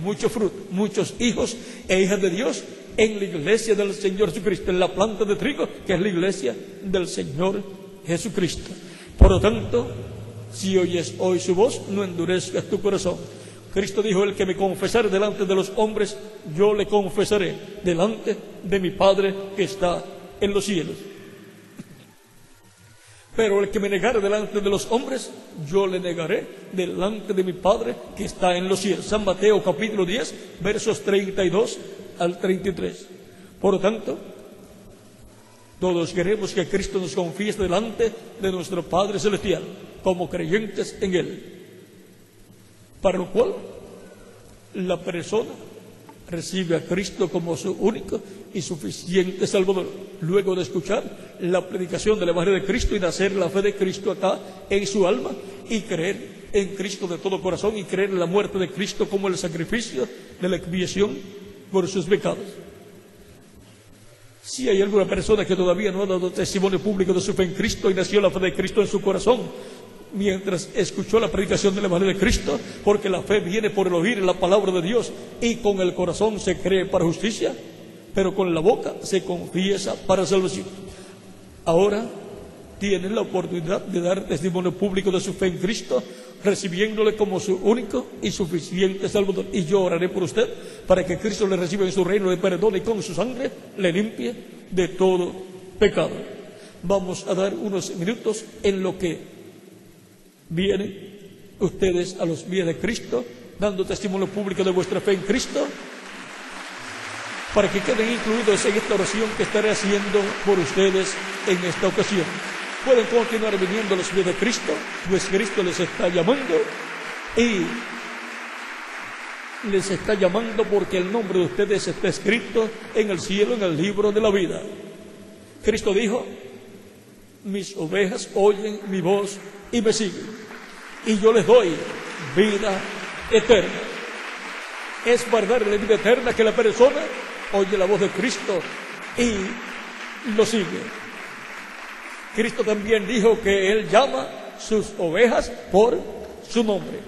Speaker 1: mucho fruto, muchos hijos e hijas de Dios en la iglesia del Señor Jesucristo, en la planta de trigo que es la iglesia del Señor Jesucristo. Por lo tanto, si oyes hoy su voz, no endurezcas tu corazón. Cristo dijo: el que me confesare delante de los hombres, yo le confesaré delante de mi Padre que está en los cielos. Pero el que me negare delante de los hombres, yo le negaré delante de mi Padre que está en los cielos. San Mateo capítulo 10, versos 32 al 33. Por lo tanto, todos queremos que Cristo nos confiese delante de nuestro Padre Celestial, como creyentes en Él. Para lo cual, la persona recibe a Cristo como su único y suficiente Salvador. Luego de escuchar la predicación del Evangelio de Cristo y nacer la fe de Cristo acá en su alma, y creer en Cristo de todo corazón, y creer en la muerte de Cristo como el sacrificio de la expiación por sus pecados. Si hay alguna persona que todavía no ha dado testimonio público de su fe en Cristo y nació la fe de Cristo en su corazón mientras escuchó la predicación del Evangelio de Cristo, porque la fe viene por el oír la palabra de Dios, y con el corazón se cree para justicia, pero con la boca se confiesa para salvación. Ahora tiene la oportunidad de dar testimonio público de su fe en Cristo, recibiéndole como su único y suficiente Salvador. Y yo oraré por usted para que Cristo le reciba en su reino de perdón y con su sangre le limpie de todo pecado. Vamos a dar unos minutos en lo que vienen ustedes a los pies de Cristo, dando testimonio público de vuestra fe en Cristo, para que queden incluidos en esta oración que estaré haciendo por ustedes en esta ocasión. Pueden continuar viniendo a los pies de Cristo, pues Cristo les está llamando, y les está llamando porque el nombre de ustedes está escrito en el cielo, en el libro de la vida. Cristo dijo: mis ovejas oyen mi voz y me siguen, y yo les doy vida eterna. Es guardar la vida eterna que la persona oye la voz de Cristo y lo sigue. Cristo también dijo que Él llama sus ovejas por su nombre.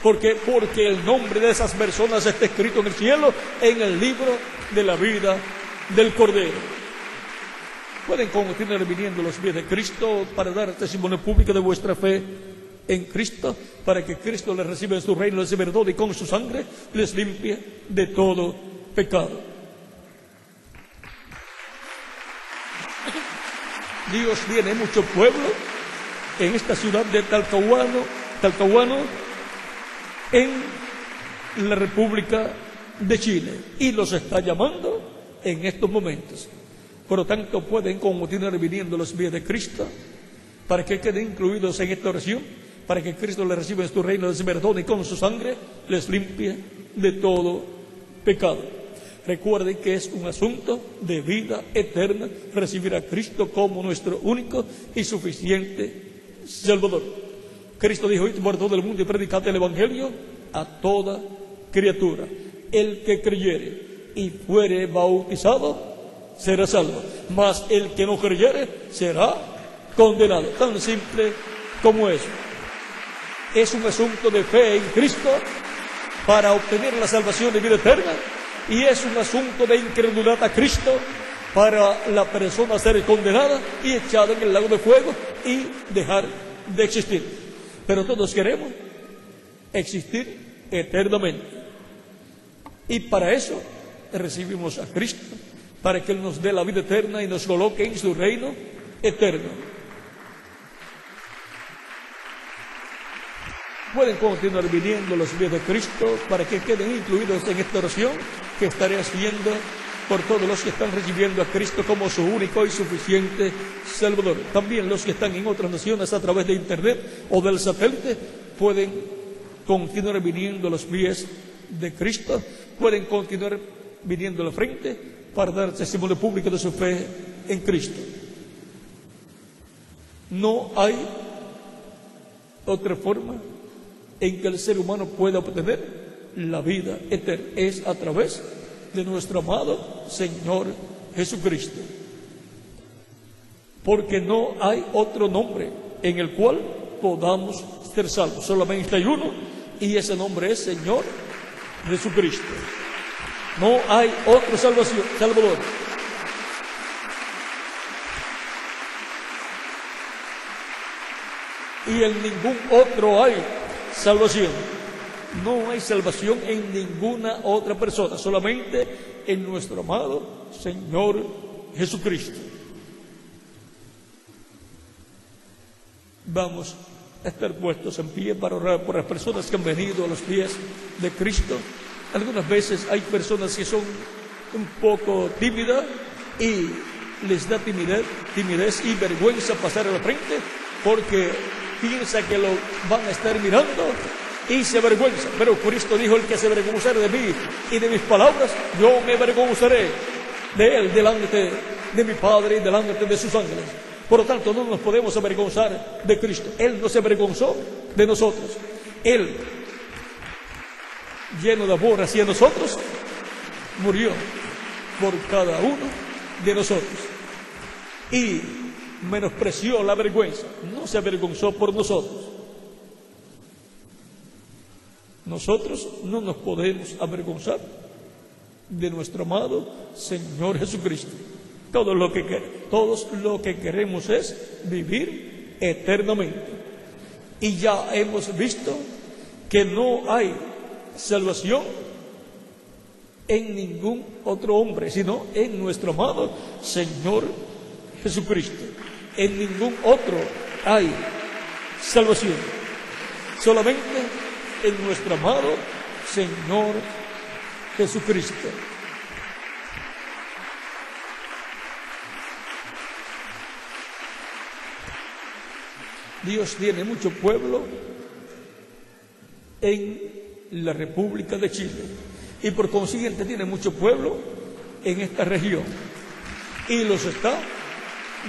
Speaker 1: ¿Por qué? Porque el nombre de esas personas está escrito en el cielo, en el libro de la vida del Cordero. Pueden continuar viniendo a los pies de Cristo para dar testimonio público de vuestra fe en Cristo, para que Cristo les reciba en su reino, les dé perdón y con su sangre les limpie de todo pecado. Dios tiene mucho pueblo en esta ciudad de Talcahuano, en la República de Chile, y los está llamando en estos momentos. Por lo tanto, pueden continuar viniendo a los pies de Cristo para que queden incluidos en esta oración, para que Cristo les reciba en su reino, les perdone y con su sangre les limpie de todo pecado. Recuerden que es un asunto de vida eterna recibir a Cristo como nuestro único y suficiente Salvador. Cristo dijo: id por todo el mundo y predicad el Evangelio a toda criatura. El que creyere y fuere bautizado será salvo, mas el que no creyere será condenado. Tan simple como eso. Es un asunto de fe en Cristo para obtener la salvación de vida eterna, y es un asunto de incredulidad a Cristo para la persona ser condenada y echada en el lago de fuego y dejar de existir. Pero todos queremos existir eternamente, y para eso recibimos a Cristo, para que Él nos dé la vida eterna y nos coloque en su reino eterno. Pueden continuar viniendo a los pies de Cristo para que queden incluidos en esta oración que estaré haciendo por todos los que están recibiendo a Cristo como su único y suficiente Salvador. También los que están en otras naciones a través de internet o del satélite pueden continuar viniendo a los pies de Cristo, pueden continuar viniendo a la frente para dar testimonio público de su fe en Cristo. No hay otra forma en que el ser humano pueda obtener la vida eterna. Es a través de nuestro amado Señor Jesucristo. Porque no hay otro nombre en el cual podamos ser salvos. Solamente hay uno, y ese nombre es Señor Jesucristo. No hay otro Salvador. Y en ningún otro hay salvación. No hay salvación en ninguna otra persona, solamente en nuestro amado Señor Jesucristo. Vamos a estar puestos en pie para orar por las personas que han venido a los pies de Cristo. Algunas veces hay personas que son un poco tímidas y les da timidez y vergüenza pasar a la frente porque piensa que lo van a estar mirando y se avergüenza. Pero Cristo dijo: el que se avergonzare de mí y de mis palabras, yo me avergonzaré de él delante de mi Padre y delante de sus ángeles. Por lo tanto, no nos podemos avergonzar de Cristo. Él no se avergonzó de nosotros. Él, lleno de amor hacia nosotros, murió por cada uno de nosotros. Y menospreció la vergüenza. No se avergonzó por nosotros. Nosotros no nos podemos avergonzar de nuestro amado Señor Jesucristo. Todos lo que queremos es vivir eternamente. Y ya hemos visto que no hay salvación en ningún otro hombre, sino en nuestro amado Señor Jesucristo. En ningún otro hay salvación, solamente en nuestro amado Señor Jesucristo. Dios tiene mucho pueblo en la República de Chile y por consiguiente tiene mucho pueblo en esta región y los está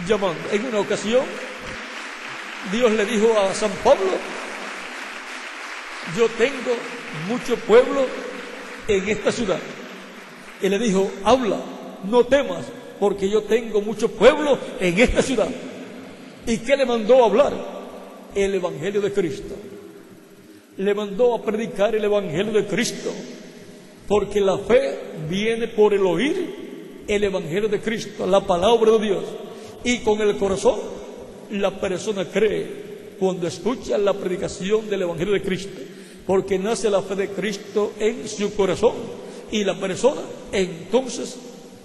Speaker 1: llamando. En una ocasión Dios le dijo a San Pablo: yo tengo mucho pueblo en esta ciudad. Y le dijo: habla, no temas, porque yo tengo mucho pueblo en esta ciudad. ¿Y qué le mandó a hablar? El Evangelio de Cristo. Le mandó a predicar el Evangelio de Cristo, porque la fe viene por el oír el Evangelio de Cristo, la palabra de Dios. Y con el corazón la persona cree cuando escucha la predicación del Evangelio de Cristo, porque nace la fe de Cristo en su corazón y la persona entonces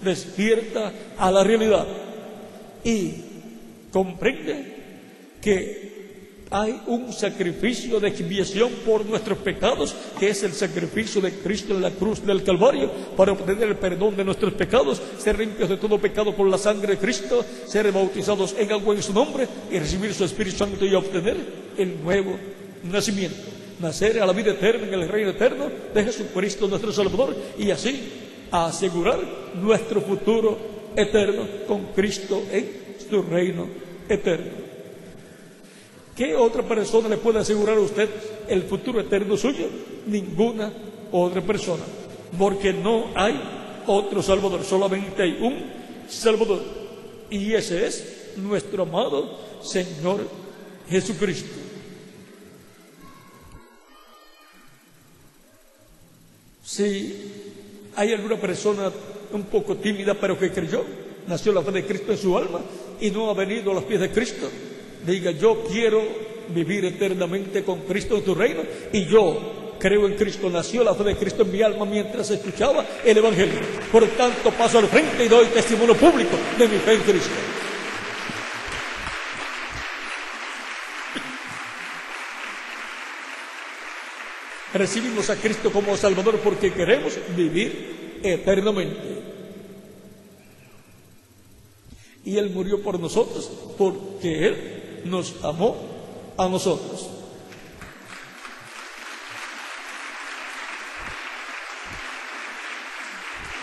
Speaker 1: despierta a la realidad y comprende que hay un sacrificio de expiación por nuestros pecados, que es el sacrificio de Cristo en la cruz del Calvario, para obtener el perdón de nuestros pecados, ser limpios de todo pecado por la sangre de Cristo, ser bautizados en agua en su nombre y recibir su Espíritu Santo y obtener el nuevo nacimiento, nacer a la vida eterna en el reino eterno de Jesucristo nuestro Salvador, y así asegurar nuestro futuro eterno con Cristo en su reino eterno. ¿Qué otra persona le puede asegurar a usted el futuro eterno suyo? Ninguna otra persona, porque no hay otro Salvador, solamente hay un Salvador, y ese es nuestro amado Señor Jesucristo. Si hay alguna persona un poco tímida pero que creyó, nació la fe de Cristo en su alma y no ha venido a los pies de Cristo, diga: yo quiero vivir eternamente con Cristo en tu reino, y yo creo en Cristo, nació la fe de Cristo en mi alma mientras escuchaba el Evangelio. Por tanto, paso al frente y doy testimonio público de mi fe en Cristo. Recibimos a Cristo como Salvador porque queremos vivir eternamente. Y Él murió por nosotros porque Él nos amó a nosotros.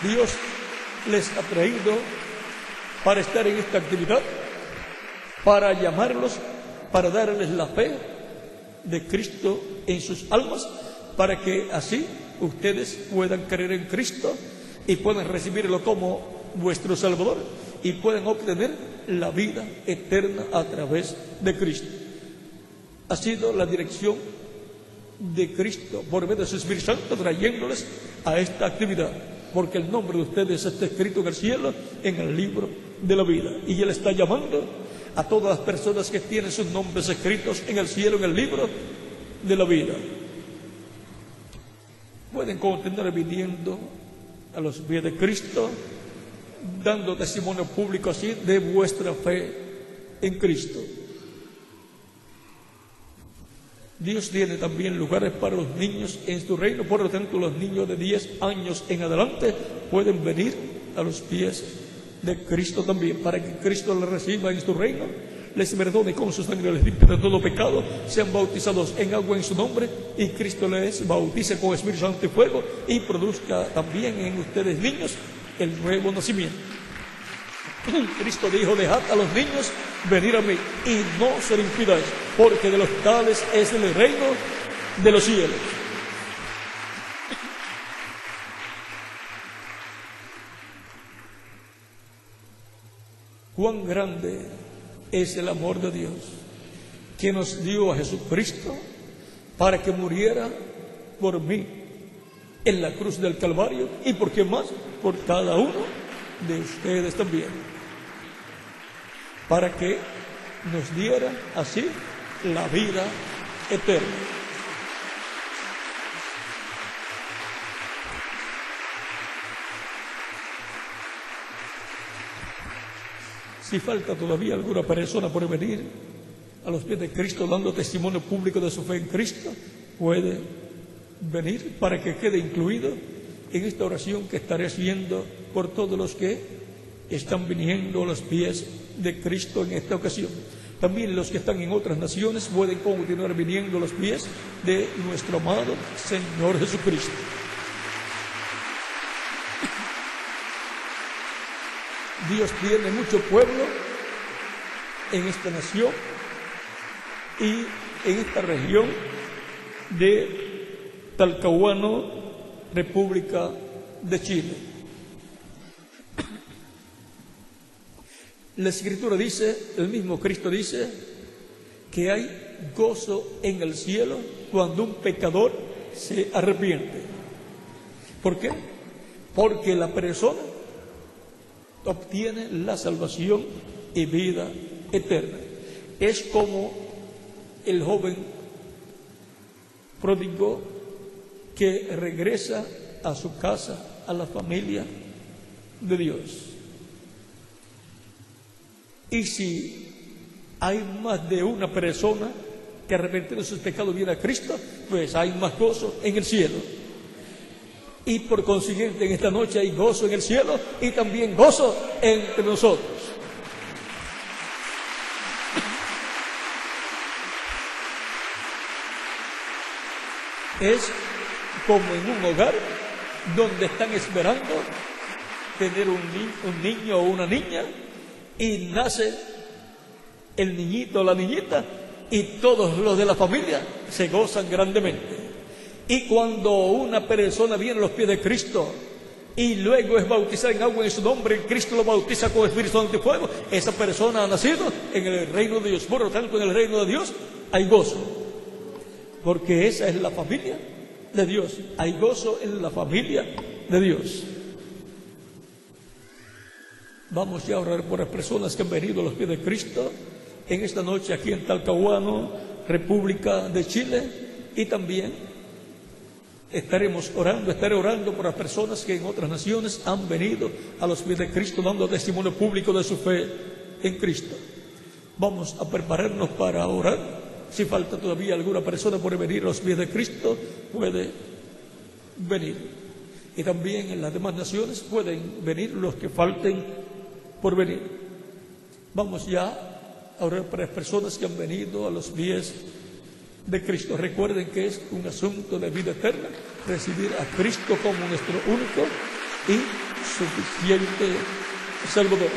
Speaker 1: Dios les ha traído para estar en esta actividad, para llamarlos, para darles la fe de Cristo en sus almas, para que así ustedes puedan creer en Cristo y puedan recibirlo como vuestro Salvador y puedan obtener la vida eterna a través de Cristo. Ha sido la dirección de Cristo por medio de su Espíritu Santo trayéndoles a esta actividad, porque el nombre de ustedes está escrito en el cielo, en el libro de la vida, y Él está llamando a todas las personas que tienen sus nombres escritos en el cielo, en el libro de la vida. Pueden continuar viniendo a los pies de Cristo, dando testimonio público así de vuestra fe en Cristo. Dios tiene también lugares para los niños en su reino, por lo tanto los niños de 10 años en adelante pueden venir a los pies de Cristo también, para que Cristo les reciba en su reino, les perdone con su sangre, les limpie de todo pecado, sean bautizados en agua en su nombre y Cristo les bautice con Espíritu Santo y fuego y produzca también en ustedes niños el nuevo nacimiento. Cristo dijo: dejad a los niños venir a mí y no se lo impidáis, porque de los tales es el reino de los cielos. Cuán grande es el amor de Dios, que nos dio a Jesucristo para que muriera por mí en la cruz del Calvario, y por qué más, por cada uno de ustedes también, para que nos diera así la vida eterna. Si falta todavía alguna persona por venir a los pies de Cristo dando testimonio público de su fe en Cristo, puede venir para que quede incluido en esta oración que estaré haciendo por todos los que están viniendo a los pies de Cristo en esta ocasión. También los que están en otras naciones pueden continuar viniendo a los pies de nuestro amado Señor Jesucristo. Dios tiene mucho pueblo en esta nación y en esta región de Talcahuano, República de Chile. La Escritura dice, el mismo Cristo dice, que hay gozo en el cielo cuando un pecador se arrepiente. ¿Por qué? Porque la persona obtiene la salvación y vida eterna. Es como el joven pródigo que regresa a su casa, a la familia de Dios. Y si hay más de una persona que arrepentido de sus pecados viene a Cristo, pues hay más gozo en el cielo. Y por consiguiente en esta noche hay gozo en el cielo y también gozo entre nosotros. Es como en un hogar donde están esperando tener un niño o una niña y nace el niñito o la niñita y todos los de la familia se gozan grandemente. Y cuando una persona viene a los pies de Cristo y luego es bautizada en agua en su nombre, Cristo lo bautiza con Espíritu Santo y fuego, esa persona ha nacido en el reino de Dios. Por lo tanto, en el reino de Dios hay gozo, porque esa es la familia de Dios. Hay gozo en la familia de Dios. Vamos ya a orar por las personas que han venido a los pies de Cristo en esta noche aquí en Talcahuano, República de Chile, y también estaré orando por las personas que en otras naciones han venido a los pies de Cristo dando testimonio público de su fe en Cristo. Vamos a prepararnos para orar. Si falta todavía alguna persona por venir a los pies de Cristo, puede venir. Y también en las demás naciones pueden venir los que falten por venir. Vamos ya a orar para las personas que han venido a los pies de Cristo. Recuerden que es un asunto de vida eterna recibir a Cristo como nuestro único y suficiente Salvador.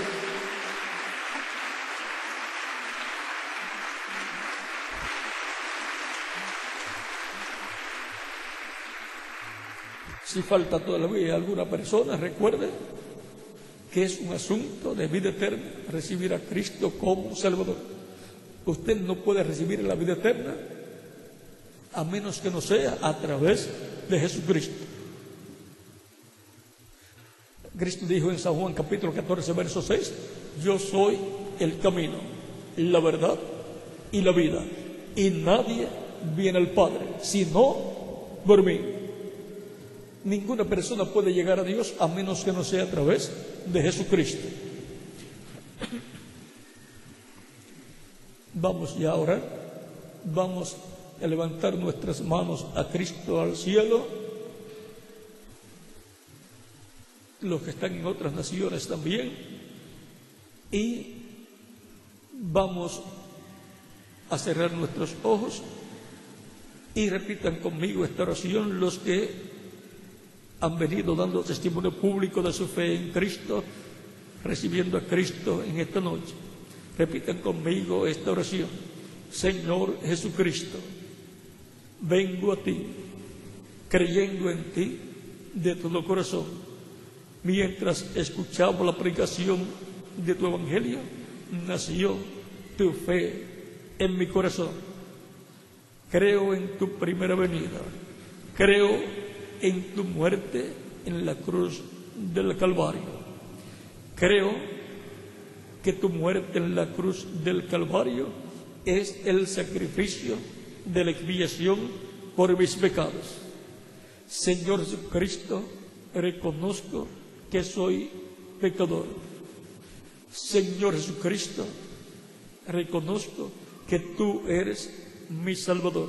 Speaker 1: Si falta todavía alguna persona, recuerde que es un asunto de vida eterna recibir a Cristo como Salvador. Usted no puede recibir la vida eterna a menos que no sea a través de Jesucristo. Cristo dijo en San Juan capítulo 14 verso 6: yo soy el camino, la verdad y la vida, y nadie viene al Padre sino por mí. Ninguna persona puede llegar a Dios a menos que no sea a través de Jesucristo. Vamos ya a orar. Vamos a levantar nuestras manos a Cristo al cielo. Los que están en otras naciones también. Y vamos a cerrar nuestros ojos y repitan conmigo esta oración los que han venido dando testimonio público de su fe en Cristo, recibiendo a Cristo en esta noche. Repitan conmigo esta oración: Señor Jesucristo, vengo a ti, creyendo en ti de todo corazón. Mientras escuchaba la predicación de tu evangelio, nació tu fe en mi corazón. Creo en tu primera venida. Creo en tu muerte en la cruz del Calvario. Creo que tu muerte en la cruz del Calvario es el sacrificio de la expiación por mis pecados. Señor Jesucristo, reconozco que soy pecador. Señor Jesucristo, reconozco que tú eres mi Salvador.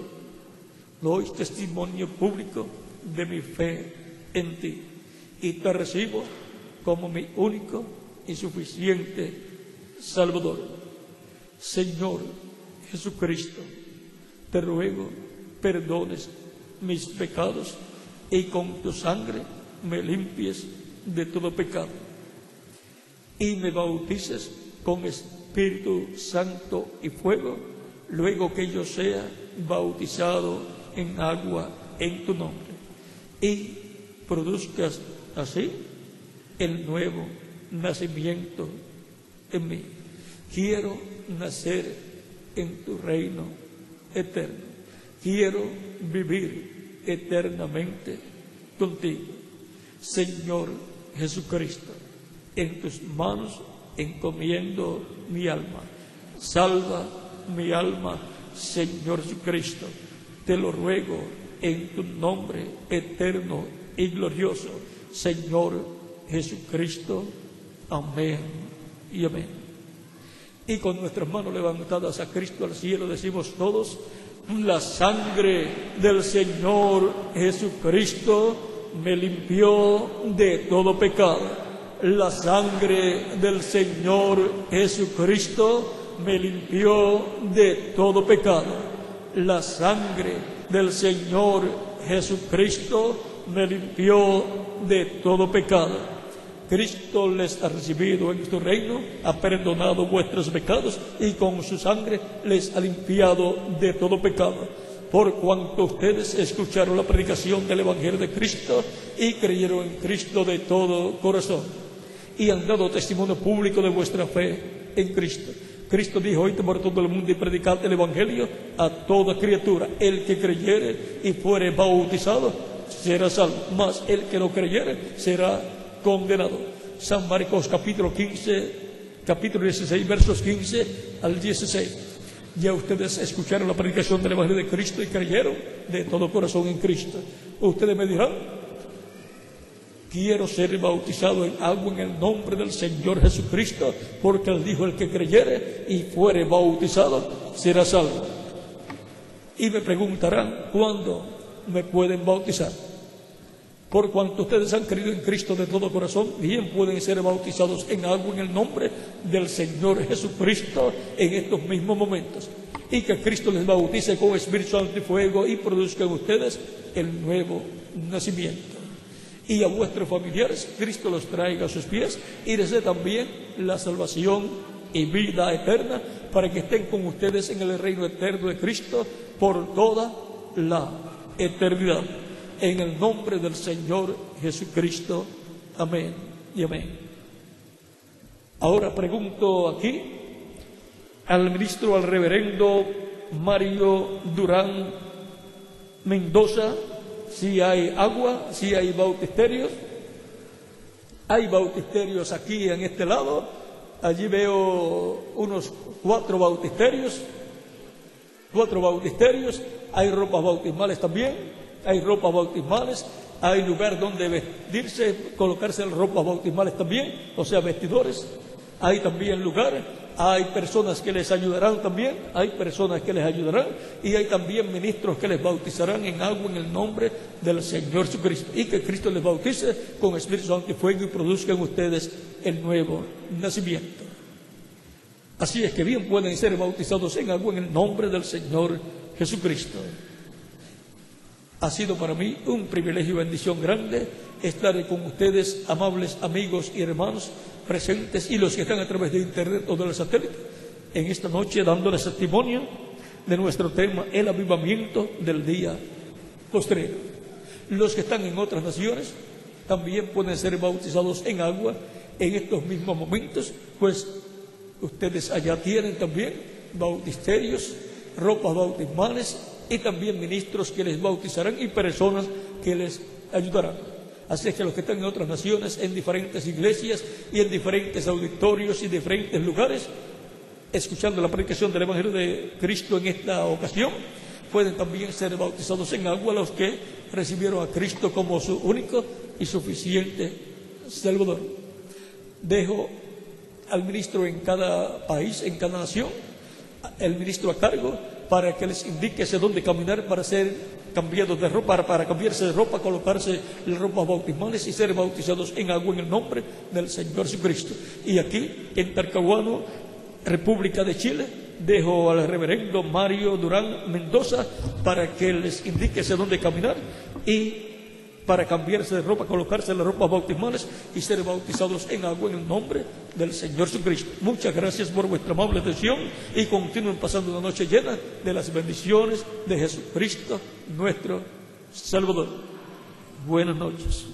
Speaker 1: Doy testimonio público de mi fe en ti y te recibo como mi único y suficiente Salvador. Señor Jesucristo, te ruego perdones mis pecados y con tu sangre me limpies de todo pecado y me bautices con Espíritu Santo y fuego, luego que yo sea bautizado en agua en tu nombre, y produzcas así el nuevo nacimiento en mí. Quiero nacer en tu reino eterno. Quiero vivir eternamente contigo. Señor Jesucristo, en tus manos encomiendo mi alma. Salva mi alma, Señor Jesucristo. Te lo ruego en tu nombre eterno y glorioso, Señor Jesucristo. Amén y amén. Y con nuestras manos levantadas a Cristo al cielo decimos todos: la sangre del Señor Jesucristo me limpió de todo pecado. La sangre del Señor Jesucristo me limpió de todo pecado. La sangre del Señor Jesucristo me limpió de todo pecado. Cristo les ha recibido en su reino, ha perdonado vuestros pecados y con su sangre les ha limpiado de todo pecado. Por cuanto ustedes escucharon la predicación del Evangelio de Cristo y creyeron en Cristo de todo corazón y han dado testimonio público de vuestra fe en Cristo. Cristo dijo: id por todo el mundo y predicad el Evangelio a toda criatura. El que creyere y fuere bautizado será salvo, mas el que no creyere será condenado. San Marcos capítulo 16 versos 15 al 16. Ya ustedes escucharon la predicación del Evangelio de Cristo y creyeron de todo corazón en Cristo. Ustedes me dirán: quiero ser bautizado en agua en el nombre del Señor Jesucristo, porque Él dijo: el que creyere y fuere bautizado será salvo. Y me preguntarán: ¿cuándo me pueden bautizar? Por cuanto ustedes han creído en Cristo de todo corazón, bien pueden ser bautizados en agua en el nombre del Señor Jesucristo en estos mismos momentos. Y que Cristo les bautice con Espíritu Santo y fuego y produzca en ustedes el nuevo nacimiento. Y a vuestros familiares Cristo los traiga a sus pies y les dé también la salvación y vida eterna, para que estén con ustedes en el reino eterno de Cristo por toda la eternidad. en el nombre del Señor Jesucristo. Amén y amén. Ahora pregunto aquí al ministro, al reverendo Mario Durán Mendoza, si hay agua, si hay bautisterios. Hay bautisterios aquí en este lado. Allí veo unos 4 bautisterios. 4 bautisterios. Hay ropas bautismales también. Hay ropas bautismales. Hay lugar donde vestirse, colocarse ropas bautismales también, o sea, vestidores. Hay también lugar, hay personas que les ayudarán también, hay personas que les ayudarán, y hay también ministros que les bautizarán en agua en el nombre del Señor Jesucristo, y que Cristo les bautice con Espíritu Santo y fuego y produzca en ustedes el nuevo nacimiento. Así es que bien pueden ser bautizados en agua en el nombre del Señor Jesucristo. Ha sido para mí un privilegio y bendición grande estar con ustedes, amables amigos y hermanos presentes y los que están a través de internet o del satélite, en esta noche dándoles testimonio de nuestro tema, el avivamiento del día postrero. Los que están en otras naciones también pueden ser bautizados en agua en estos mismos momentos, pues ustedes allá tienen también bautisterios, ropas bautismales, y también ministros que les bautizarán y personas que les ayudarán. Así es que los que están en otras naciones, en diferentes iglesias y en diferentes auditorios y diferentes lugares, escuchando la predicación del Evangelio de Cristo en esta ocasión, pueden también ser bautizados en agua los que recibieron a Cristo como su único y suficiente Salvador. Dejo al ministro en cada país, en cada nación, el ministro a cargo, para que les indique hacia dónde caminar para ser cambiados de ropa, para cambiarse de ropa, colocarse las ropas bautismales y ser bautizados en agua en el nombre del Señor Jesucristo. Y aquí, en Talcahuano, República de Chile, dejo al reverendo Mario Durán Mendoza para que les indique hacia dónde caminar y para cambiarse de ropa, colocarse las ropas bautismales y ser bautizados en agua en el nombre del Señor Jesucristo. Muchas gracias por vuestra amable atención y continúen pasando una noche llena de las bendiciones de Jesucristo, nuestro Salvador. Buenas noches.